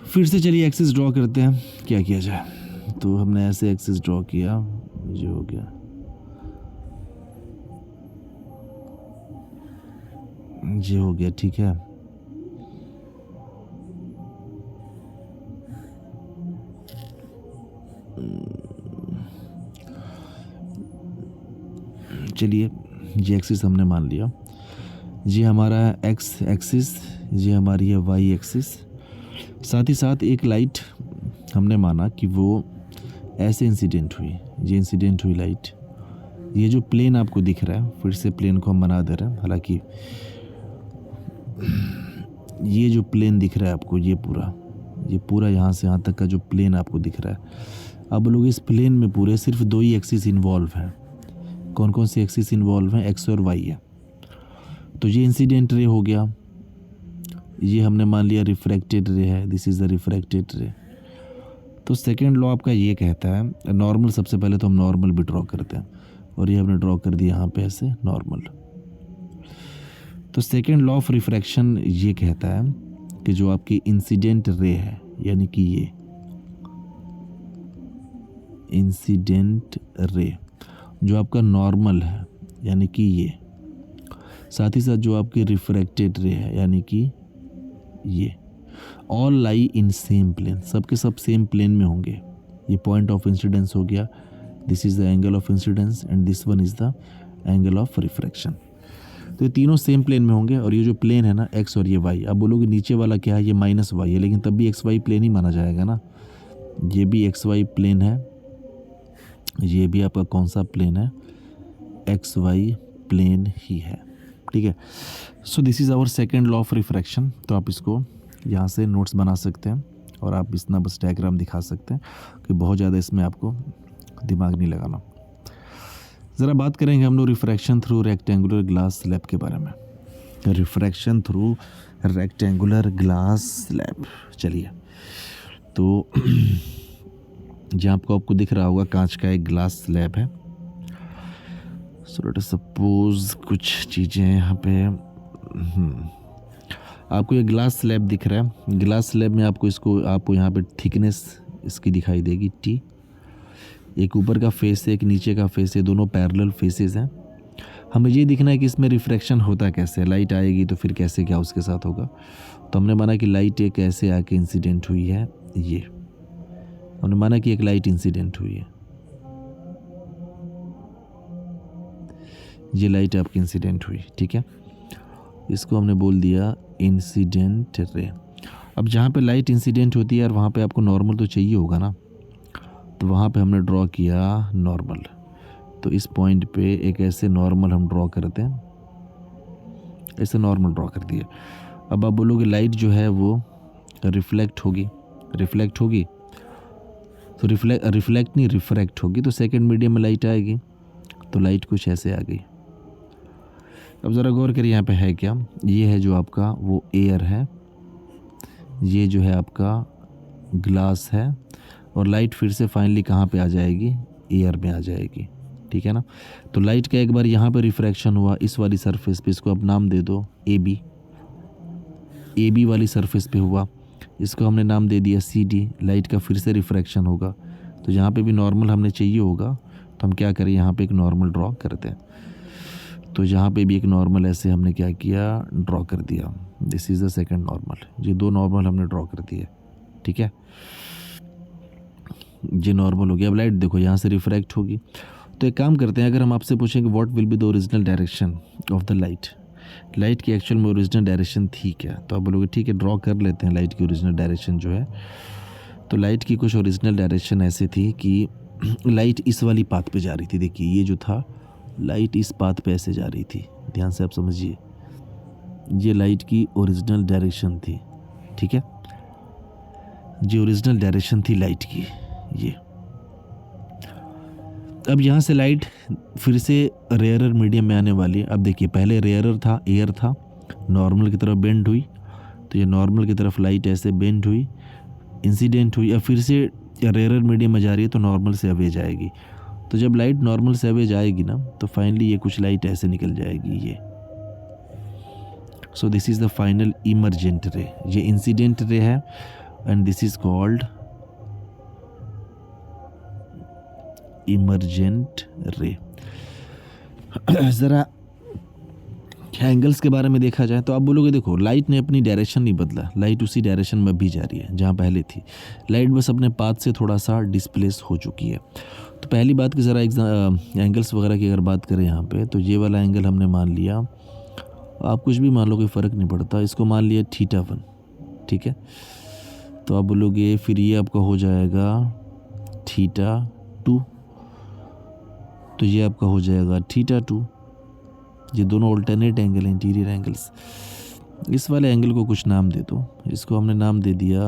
फिर से चलिए एक्सिस ड्रॉ करते हैं, क्या किया जाए। तो हमने ऐसे एक्सिस ड्रॉ किया, ये हो गया, ये हो गया, ठीक है। चलिए, ये एक्सिस हमने मान लिया, ये हमारा एक्स एक्सिस, ये हमारी है वाई एक्सिस। साथ ही साथ एक लाइट हमने माना कि वो ऐसे इंसिडेंट हुई, ये इंसिडेंट हुई लाइट। ये जो प्लेन आपको दिख रहा है, फिर से प्लेन को हम बना दे रहे हैं, हालांकि ये जो प्लेन दिख रहा है आपको, ये पूरा यहाँ से यहाँ तक का जो प्लेन आपको दिख रहा है, अब लोग इस प्लेन में पूरे सिर्फ 2 ही एक्सिस इन्वॉल्व हैं। कौन कौन सी एक्सिस इन्वॉल्व हैं? एक्स और वाई है। तो ये इंसिडेंट रे हो गया, ये हमने मान लिया रिफ्रैक्टेड रे है, दिस इज़ द रिफ्रैक्टेड रे। तो सेकेंड लॉ आपका ये कहता है, नॉर्मल, सबसे पहले तो हम नॉर्मल भी ड्रॉ करते हैं, और ये हमने ड्रॉ कर दिया यहाँ पे ऐसे नॉर्मल। तो सेकेंड लॉ ऑफ रिफ्रैक्शन ये कहता है कि जो आपकी इंसिडेंट रे है, यानी कि ये इंसिडेंट रे जो आपका नॉर्मल है, यानी कि ये, साथ ही साथ जो आपकी रिफ्रैक्टेड रे है, यानी कि ये, all lie in same plane, सबके सब सेम प्लेन में होंगे। ये पॉइंट ऑफ इंसिडेंस हो गया, this is the angle of incidence and this one is the angle of refraction. तो ये तीनों सेम प्लेन में होंगे, और ये जो प्लेन है ना एक्स और ये वाई, अब बोलोगे नीचे वाला क्या है? ये माइनस वाई है, लेकिन तब भी एक्स वाई प्लेन ही माना जाएगा ना। ये भी एक्स वाई प्लेन है, ये भी आपका कौन सा प्लेन है? एक्स वाई प्लेन ही है, ठीक है। So this is our second law of refraction. तो आप इसको यहाँ से नोट्स बना सकते हैं, और आप इतना बस डायग्राम दिखा सकते हैं कि बहुत ज़्यादा इसमें आपको दिमाग नहीं लगाना। ज़रा बात करेंगे हम लोग refraction through rectangular glass slab के बारे में। Refraction through rectangular glass slab, चलिए। तो जहाँ आपको दिख रहा होगा कांच का एक ग्लास स्लैब है। सो लेट अस सपोज कुछ चीज़ें यहाँ पे, आपको ये ग्लास स्लैब दिख रहा है। ग्लास स्लैब में आपको यहाँ पे थिकनेस इसकी दिखाई देगी टी। एक ऊपर का फेस है, एक नीचे का फेस है, दोनों पैरेलल फेसेस हैं। हमें ये दिखना है कि इसमें रिफ्रैक्शन होता कैसे है, लाइट आएगी तो फिर कैसे क्या उसके साथ होगा। तो हमने माना कि लाइट एक ऐसे आके इंसिडेंट हुई है, ये हमने माना कि एक लाइट इंसिडेंट हुई है, ये लाइट आपकी इंसिडेंट हुई, ठीक है। इसको हमने बोल दिया इंसिडेंट रे। अब जहाँ पे लाइट इंसिडेंट होती है यार, वहाँ पे आपको नॉर्मल तो चाहिए होगा ना, तो वहाँ पे हमने ड्रॉ किया नॉर्मल। तो इस पॉइंट पे एक ऐसे नॉर्मल हम ड्रॉ करते हैं, ऐसे नॉर्मल ड्रॉ कर दिया। अब आप बोलोगे लाइट जो है वो रिफ्लेक्ट होगी तो रिफ्लेक्ट नहीं रिफ्रैक्ट होगी, तो सेकंड मीडियम में लाइट आएगी। तो लाइट कुछ ऐसे आ गई। अब ज़रा गौर करिए यहाँ पे है क्या, ये है जो आपका वो एयर है, ये जो है आपका ग्लास है, और लाइट फिर से फाइनली कहाँ पे आ जाएगी? एयर में आ जाएगी, ठीक है ना। तो लाइट का एक बार यहाँ पे रिफ्रैक्शन हुआ इस वाली सरफेस पे, इसको आप नाम दे दो ए बी वाली सरफेस पे हुआ, इसको हमने नाम दे दिया CD। लाइट का फिर से रिफ्रैक्शन होगा, तो यहाँ पे भी नॉर्मल हमने चाहिए होगा, तो हम क्या करें, यहाँ पे एक नॉर्मल ड्रॉ करते हैं। तो यहाँ पे भी एक नॉर्मल ऐसे हमने क्या किया, ड्रॉ कर दिया। This is the second normal. ये दो नॉर्मल हमने ड्रॉ कर दिए, ठीक है, ये नॉर्मल हो गया। अब लाइट देखो यहाँ से रिफ्रैक्ट होगी। तो एक काम करते हैं, अगर हम आपसे पूछें कि what will be the original direction of the light की एक्चुअल में ओरिजिनल डायरेक्शन थी क्या, तो आप बोलोगे ठीक है ड्रॉ कर लेते हैं लाइट की ओरिजिनल डायरेक्शन जो है। तो लाइट की कुछ ओरिजिनल डायरेक्शन ऐसे थी कि लाइट इस वाली पाथ पे जा रही थी। देखिए ये जो था, लाइट इस पाथ पे ऐसे जा रही थी, ध्यान से आप समझिए, ये लाइट की ओरिजिनल डायरेक्शन थी, ठीक है, ये ओरिजिनल डायरेक्शन थी लाइट की। ये अब यहाँ से लाइट फिर से रेयरर मीडियम में आने वाली है। अब देखिए पहले रेयरर था, एयर था, नॉर्मल की तरफ बेंड हुई, तो ये नॉर्मल की तरफ लाइट ऐसे बेंड हुई, इंसिडेंट हुई। अब फिर से रेयरर मीडियम में जा रही है तो नॉर्मल से अवे जाएगी। तो जब लाइट नॉर्मल से अवे जाएगी ना तो फाइनली ये कुछ लाइट ऐसे निकल जाएगी ये। सो this is the final emergent रे। ये इंसिडेंट रे है and this is called emergent रे। ज़रा एंगल्स के बारे में देखा जाए तो आप बोलोगे देखो लाइट ने अपनी डायरेक्शन नहीं बदला, लाइट उसी डायरेक्शन में भी जा रही है जहाँ पहले थी। लाइट बस अपने पाथ से थोड़ा सा डिस्प्लेस हो चुकी है। तो पहली बात कि ज़रा एंगल्स वगैरह की अगर बात करें यहाँ पे, तो ये वाला एंगल हमने मान लिया, आप कुछ भी मान लो कोई फ़र्क नहीं पड़ता, इसको मान लिया θ1, ठीक है। तो आप बोलोगे फिर ये आपका हो जाएगा θ2, तो ये आपका हो जाएगा θ2। ये दोनों ऑल्टरनेट एंगल हैं, इंटीरियर एंगल्स। इस वाले एंगल को कुछ नाम दे दो, इसको हमने नाम दे दिया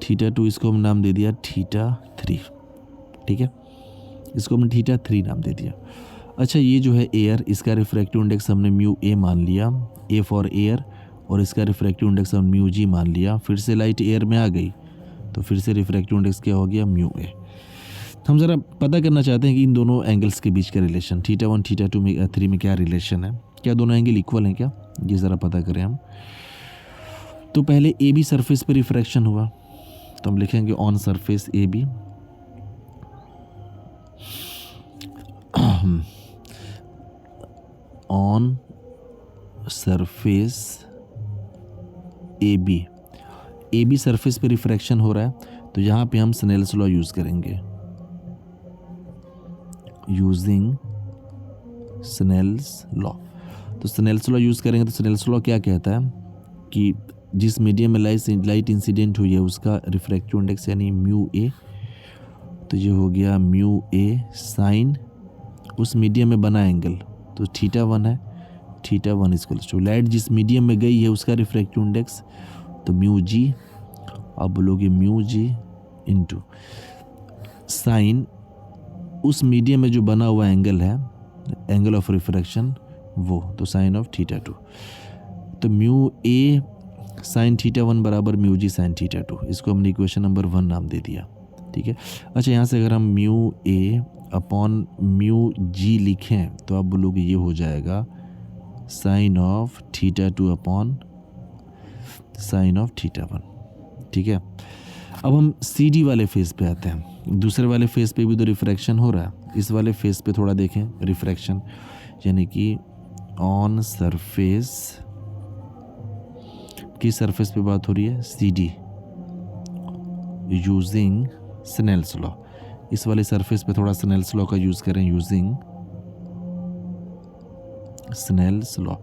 θ2, इसको हम नाम दे दिया θ3, ठीक है, इसको हमने θ3 नाम दे दिया। अच्छा ये जो है एयर, इसका रिफ्रैक्टिव इंडेक्स हमने म्यू ए मान लिया, ए फॉर एयर, और इसका रिफ्रैक्टिव इंडेक्स हमने म्यू जी मान लिया। फिर से लाइट एयर में आ गई तो फिर से रिफ्रैक्टिव इंडेक्स क्या हो गया, म्यू ए। हम ज़रा पता करना चाहते हैं कि इन दोनों एंगल्स के बीच का रिलेशन θ1 θ2 में 3 में क्या रिलेशन है, क्या दोनों एंगल इक्वल हैं क्या, ये ज़रा पता करें हम। तो पहले ए बी सरफेस पर रिफ्रैक्शन हुआ, तो हम लिखेंगे on surface A B, on surface A B surface पे रिफ्रैक्शन हो रहा है, तो यहाँ पे हम स्नेल्स लॉ यूज़ करेंगे, यूजिंग स्नेल्स लॉ। तो स्नेल्स लॉ यूज़ करेंगे तो स्नेल्स लॉ क्या कहता है कि जिस मीडियम में लाइट इंसिडेंट हुई है उसका रिफ्रैक्टिव इंडेक्स यानी म्यू ए, तो ये हो गया म्यू ए साइन उस मीडियम में बना एंगल, तो θ1 है, θ1 इक्वल्स टू लाइट जिस मीडियम में गई है उसका रिफ्रैक्टिव इंडेक्स, तो म्यू जी, आप बोलोगे म्यू जी इंटू साइन उस मीडियम में जो बना हुआ एंगल है, एंगल ऑफ रिफ्रैक्शन वो, तो साइन ऑफ θ2। तो म्यू ए साइन θ1 बराबर म्यू जी साइन θ2, इसको हमने इक्वेशन नंबर 1 नाम दे दिया, ठीक है। अच्छा यहाँ से अगर हम mu a upon mu g लिखें तो आप बोलोगे ये हो जाएगा sine of θ2 upon sine of θ1, ठीक है। अब हम सी डी वाले फेस पे आते हैं। दूसरे वाले फेस पे भी तो रिफ्रैक्शन हो रहा है, इस वाले फेस पे थोड़ा देखें रिफ्रैक्शन, यानी कि ऑन सरफेस की सरफेस पे बात हो रही है C D using Snell's law. इस वाले सरफेस पे थोड़ा स्नेल्स लॉ का यूज़ करें, यूजिंग स्नेल्स लॉ।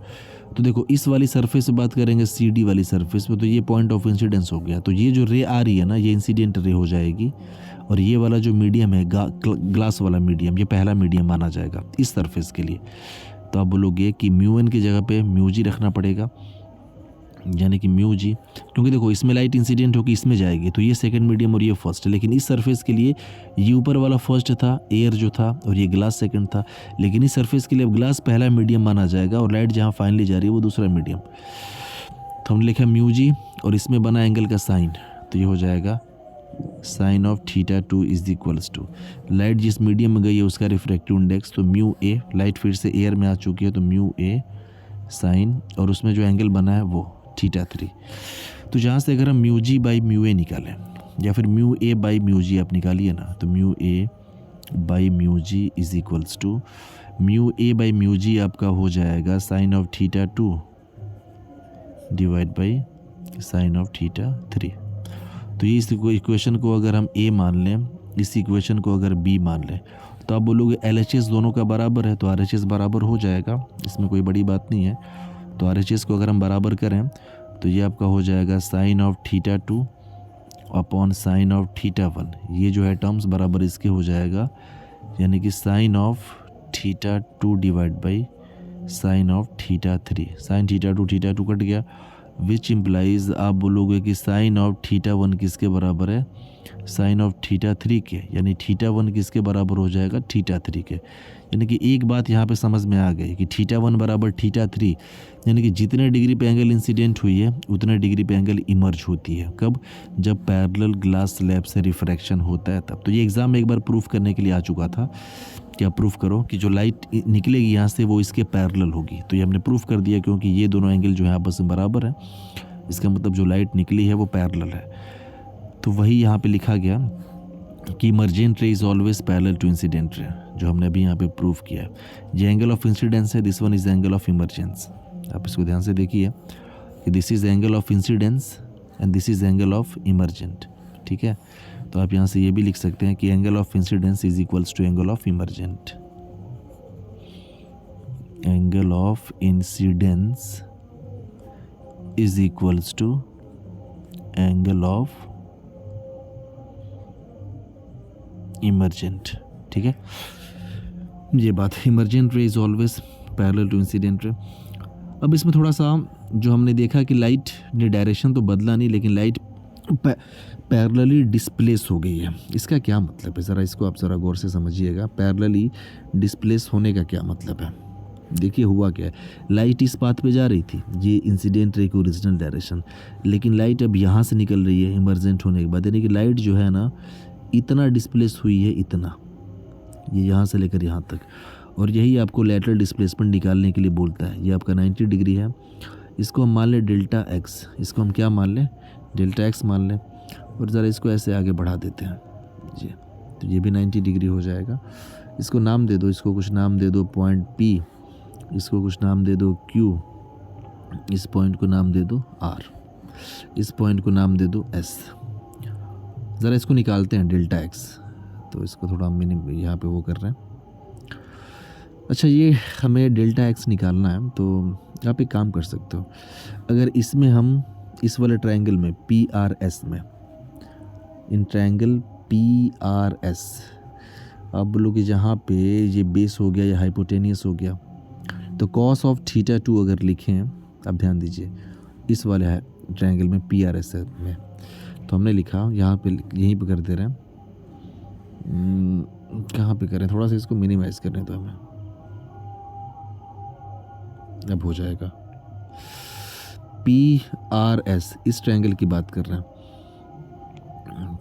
तो देखो इस वाली सरफेस पे बात करेंगे सी डी वाली सरफेस पे, तो ये पॉइंट ऑफ इंसिडेंस हो गया, तो ये जो रे आ रही है ना ये इंसिडेंट रे हो जाएगी, और ये वाला जो मीडियम है ग्लास वाला मीडियम, ये पहला मीडियम माना जाएगा इस सरफेस के लिए। तो आप बोलोगे कि म्यू एन की जगह पे म्यू जी रखना पड़ेगा, यानी कि म्यू जी, क्योंकि देखो इसमें लाइट इंसिडेंट होगी इसमें जाएगी, तो ये सेकंड मीडियम और ये फर्स्ट है, लेकिन इस सरफेस के लिए ये ऊपर वाला फर्स्ट था एयर जो था, और ये ग्लास सेकंड था, लेकिन इस सरफेस के लिए अब ग्लास पहला मीडियम माना जाएगा और लाइट जहाँ फाइनली जा रही है वो दूसरा मीडियम। तो हमने लिखा म्यू जी और इसमें बना एंगल का साइन, तो ये हो जाएगा sine of θ2 is equals to light जिस मीडियम में गई है उसका रिफ्रैक्टिव इंडेक्स, तो म्यू ए, लाइट फिर से एयर में आ चुकी है तो म्यू ए साइन, और उसमें जो एंगल बना है वो θ3। तो जहाँ से अगर हम mu g by mu a निकालें या फिर mu a by mu g आप निकालिए ना, तो mu a by mu g is equals to mu a by mu g आपका हो जाएगा sine of θ2 divide by sine of θ3। तो ये इस इक्वेशन को अगर हम ए मान लें, इस इक्वेशन को अगर बी मान लें, तो आप बोलोगे LHS दोनों का बराबर है, तो RHS बराबर हो जाएगा, इसमें कोई बड़ी बात नहीं है। तो RHS को अगर हम बराबर करें तो ये आपका हो जाएगा sine of θ2 upon sine of θ1, ये जो है टर्म्स बराबर इसके हो जाएगा, यानी कि sine of θ2 divide by sine of θ3। Sine θ2 cut गया, विच इम्प्लाइज आप बोलोगे कि साइन ऑफ θ1 किसके बराबर है, साइन ऑफ थीटा 3 के, यानी थीटा 1 किसके बराबर हो जाएगा, थीटा 3 के। यानी कि एक बात यहाँ पे समझ में आ गई कि थीटा 1 बराबर थीटा 3, यानी कि जितने डिग्री पे एंगल इंसिडेंट हुई है उतने डिग्री पे एंगल इमर्ज होती है। कब, जब पैरेलल ग्लास स्लैब से रिफ्रैक्शन होता है तब। तो ये एग्जाम में एक बार प्रूफ करने के लिए आ चुका था। क्या प्रूफ करो कि जो लाइट निकलेगी यहाँ से वो इसके पैरेलल होगी। तो ये हमने प्रूफ कर दिया, क्योंकि ये दोनों एंगल जो है आपस में बराबर है, इसका मतलब जो लाइट निकली है वो पैरेलल है। तो वही यहाँ पे लिखा गया कि emergent ray is always parallel to incident ray, जो हमने अभी यहाँ पे प्रूफ किया है। ये एंगल ऑफ इंसिडेंस है, this one is angle of emergence. आप इसको ध्यान से देखिए कि this is angle of incidence and this is angle of emergent. ठीक है, तो आप यहाँ से ये भी लिख सकते हैं कि angle of incidence is equals to angle of emergent. Angle of incidence is equals to angle of emergent. ठीक है, ये बात, emergent ray is always parallel to incident ray. अब इसमें थोड़ा सा जो हमने देखा कि लाइट ने डायरेक्शन तो बदला नहीं, लेकिन लाइट पैरेलली डिस्प्लेस हो गई है। इसका क्या मतलब है, ज़रा इसको आप ज़रा गौर से समझिएगा। पैरेलली डिस्प्लेस होने का क्या मतलब है। देखिए हुआ क्या है, लाइट इस पाथ पे जा रही थी, ये इंसिडेंट रे की ओरिजिनल डायरेक्शन, लेकिन लाइट अब यहाँ से निकल रही है इमर्जेंट होने के बाद। यानी कि लाइट जो है ना इतना डिस्प्लेस हुई है, इतना, ये यहाँ से लेकर यहाँ तक। और यही आपको लैटरल डिस्प्लेसमेंट निकालने के लिए बोलता है। ये आपका 90 डिग्री है, इसको हम मान लें डेल्टा एक्स, इसको हम क्या मान लें, डेल्टा एक्स मान लें। और ज़रा इसको ऐसे आगे बढ़ा देते हैं जी, तो ये भी 90 डिग्री हो जाएगा। इसको नाम दे दो, इसको कुछ नाम दे दो पॉइंट P, इसको कुछ नाम दे दो Q, इस पॉइंट को नाम दे दो R, इस पॉइंट को नाम दे दो S। ज़रा इसको निकालते हैं डेल्टा एक्स, तो इसको थोड़ा मिनिम यहाँ पे वो कर रहे हैं। अच्छा, ये हमें डेल्टा एक्स निकालना है, तो आप एक काम कर सकते हो, अगर इसमें हम इस वाले ट्रायंगल में PRS में, इन ट्रायंगल PRS, आप बोलो कि जहाँ पे ये बेस हो गया या हाइपोटेनियस हो गया, तो कॉस ऑफ थीटा 2 अगर लिखें, अब ध्यान दीजिए इस वाले ट्रायंगल में PRS में, तो हमने लिखा यहाँ पे, यहीं पे कर दे रहे हैं, कहाँ पे करें, थोड़ा सा इसको मिनिमाइज करने तो हमें, अब हो जाएगा। PRS इस ट्रायंगल की बात कर रहे हैं,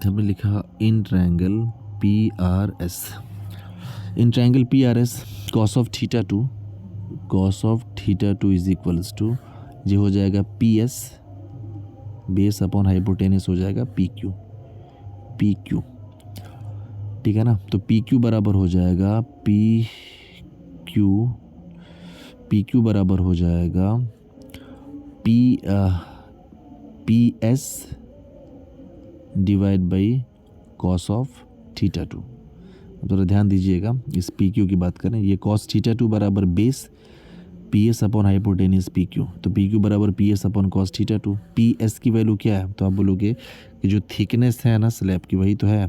हमने लिखा in triangle PRS, in triangle PRS cos of theta 2, cos of theta 2 is equals to, ये हो जाएगा PS बेस अपॉन हाइपोटेनियस हो जाएगा PQ, PQ। ठीक है ना, तो PQ बराबर हो जाएगा PQ बराबर हो जाएगा PS divide by cos of theta 2। थोड़ा ध्यान दीजिएगा, इस PQ की बात करें, ये कॉस थीटा 2 बराबर base PS upon hypotenuse PQ, तो PQ बराबर PS upon cos theta 2। PS की वैल्यू क्या है, तो आप बोलोगे कि जो थिकनेस है ना स्लैब की, वही तो है।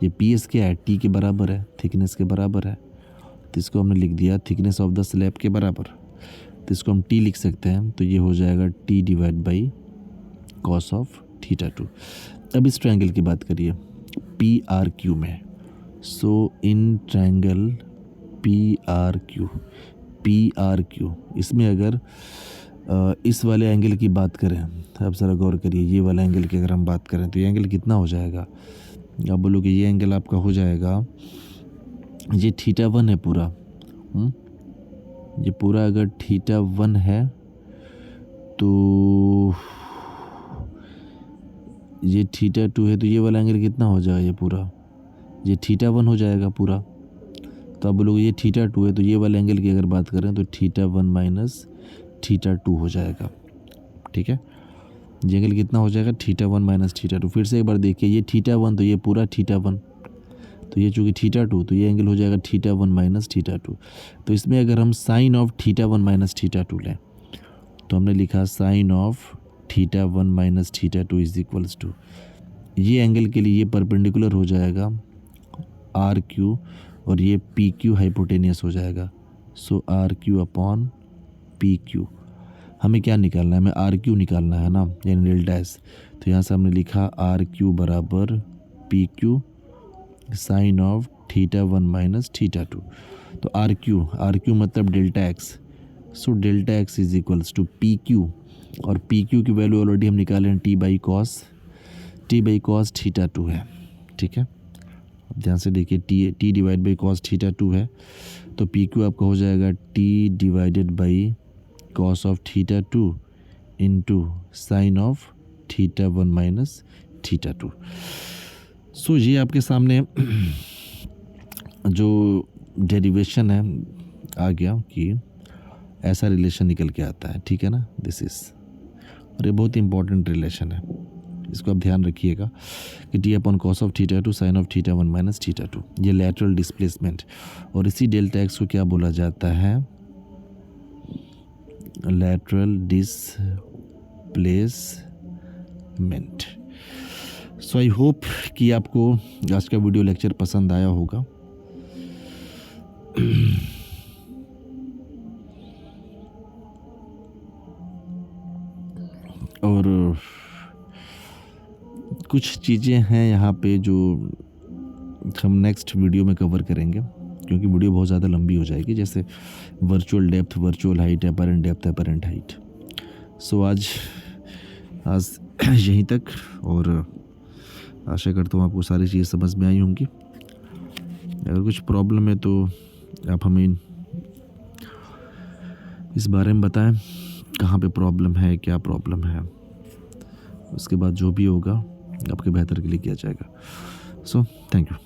ये PS क्या है, T के बराबर है, थिकनेस के बराबर है, तो इसको हमने लिख दिया थिकनेस ऑफ द स्लैब के बराबर, तो इसको हम T लिख सकते हैं, तो ये हो जाएगा T divide by cos of theta 2। अब इस ट्रायंगल की बात करिए PRQ में, सो इन ट्रायंगल PRQ, इसमें अगर इस वाले एंगल की बात करें, आप ज़रा गौर करिए, ये वाला एंगल की अगर हम बात करें तो ये एंगल कितना हो जाएगा, आप बोलो कि ये एंगल आपका हो जाएगा, ये थीटा 1 है पूरा, ये पूरा अगर थीटा 1 है तो ये थीटा 2 है, तो ये वाला एंगल कितना हो जाएगा, ये पूरा ये थीटा 1 हो जाएगा पूरा। तो आप बोलोगे ये थीटा 2 है, तो ये वाले एंगल की अगर बात करें तो थीटा 1 माइनस थीटा 2 हो जाएगा। ठीक है, ये एंगल कितना हो जाएगा, थीटा 1 माइनस थीटा 2। फिर से एक बार देखिए, ये थीटा 1 तो ये पूरा थीटा 1, तो ये चूँकि थीटा 2, तो ये एंगल हो जाएगा थीटा 1 माइनस थीटा 2। तो इसमें अगर हम sine of theta 1 minus theta 2 लें, तो हमने लिखा sine of theta 1 minus theta 2 is equals to, ये एंगल के लिए ये परपेंडिकुलर हो जाएगा RQ, और ये PQ हाइपोटेनियस हो जाएगा, सो RQ अपॉन PQ। हमें क्या निकालना है, हमें RQ निकालना है ना, यानी डेल्टा S। तो यहाँ से हमने लिखा RQ बराबर P Q sine of theta 1 minus theta 2। तो आर क्यू मतलब delta x, so delta x is equals to P Q, और पी क्यू की वैल्यू ऑलरेडी हम निकाले हैं टी बाई कॉस थीटा 2 है। ठीक है, ध्यान से देखिए, T divide by cos theta 2 है, तो पी क्यू आपका हो जाएगा T divided by cos of theta 2 into sine of theta 1 minus theta 2। सो ये आपके सामने जो डेरिवेशन है आ गया कि ऐसा रिलेशन निकल के आता है। ठीक है ना, दिस इज़, और ये बहुत इंपॉर्टेंट रिलेशन है, इसको आप ध्यान रखिएगा कि t upon cos of theta 2 sine of theta 1 minus theta 2, ये लैटरल डिस्प्लेसमेंट, और इसी डेल्टा एक्स को क्या बोला जाता है, lateral displacement. So I hope कि आपको आज का वीडियो लेक्चर पसंद आया होगा। और कुछ चीज़ें हैं यहाँ पे जो हम नेक्स्ट वीडियो में कवर करेंगे, क्योंकि वीडियो बहुत ज़्यादा लंबी हो जाएगी, जैसे virtual depth, virtual height, apparent depth, apparent height. So आज यहीं तक, और आशा करता हूँ आपको सारी चीज़ समझ में आई होंगी। अगर कुछ प्रॉब्लम है तो आप हमें इस बारे में बताएं, कहाँ पे प्रॉब्लम है, क्या प्रॉब्लम है, उसके बाद जो भी होगा आपके बेहतर के लिए किया जाएगा। So thank you.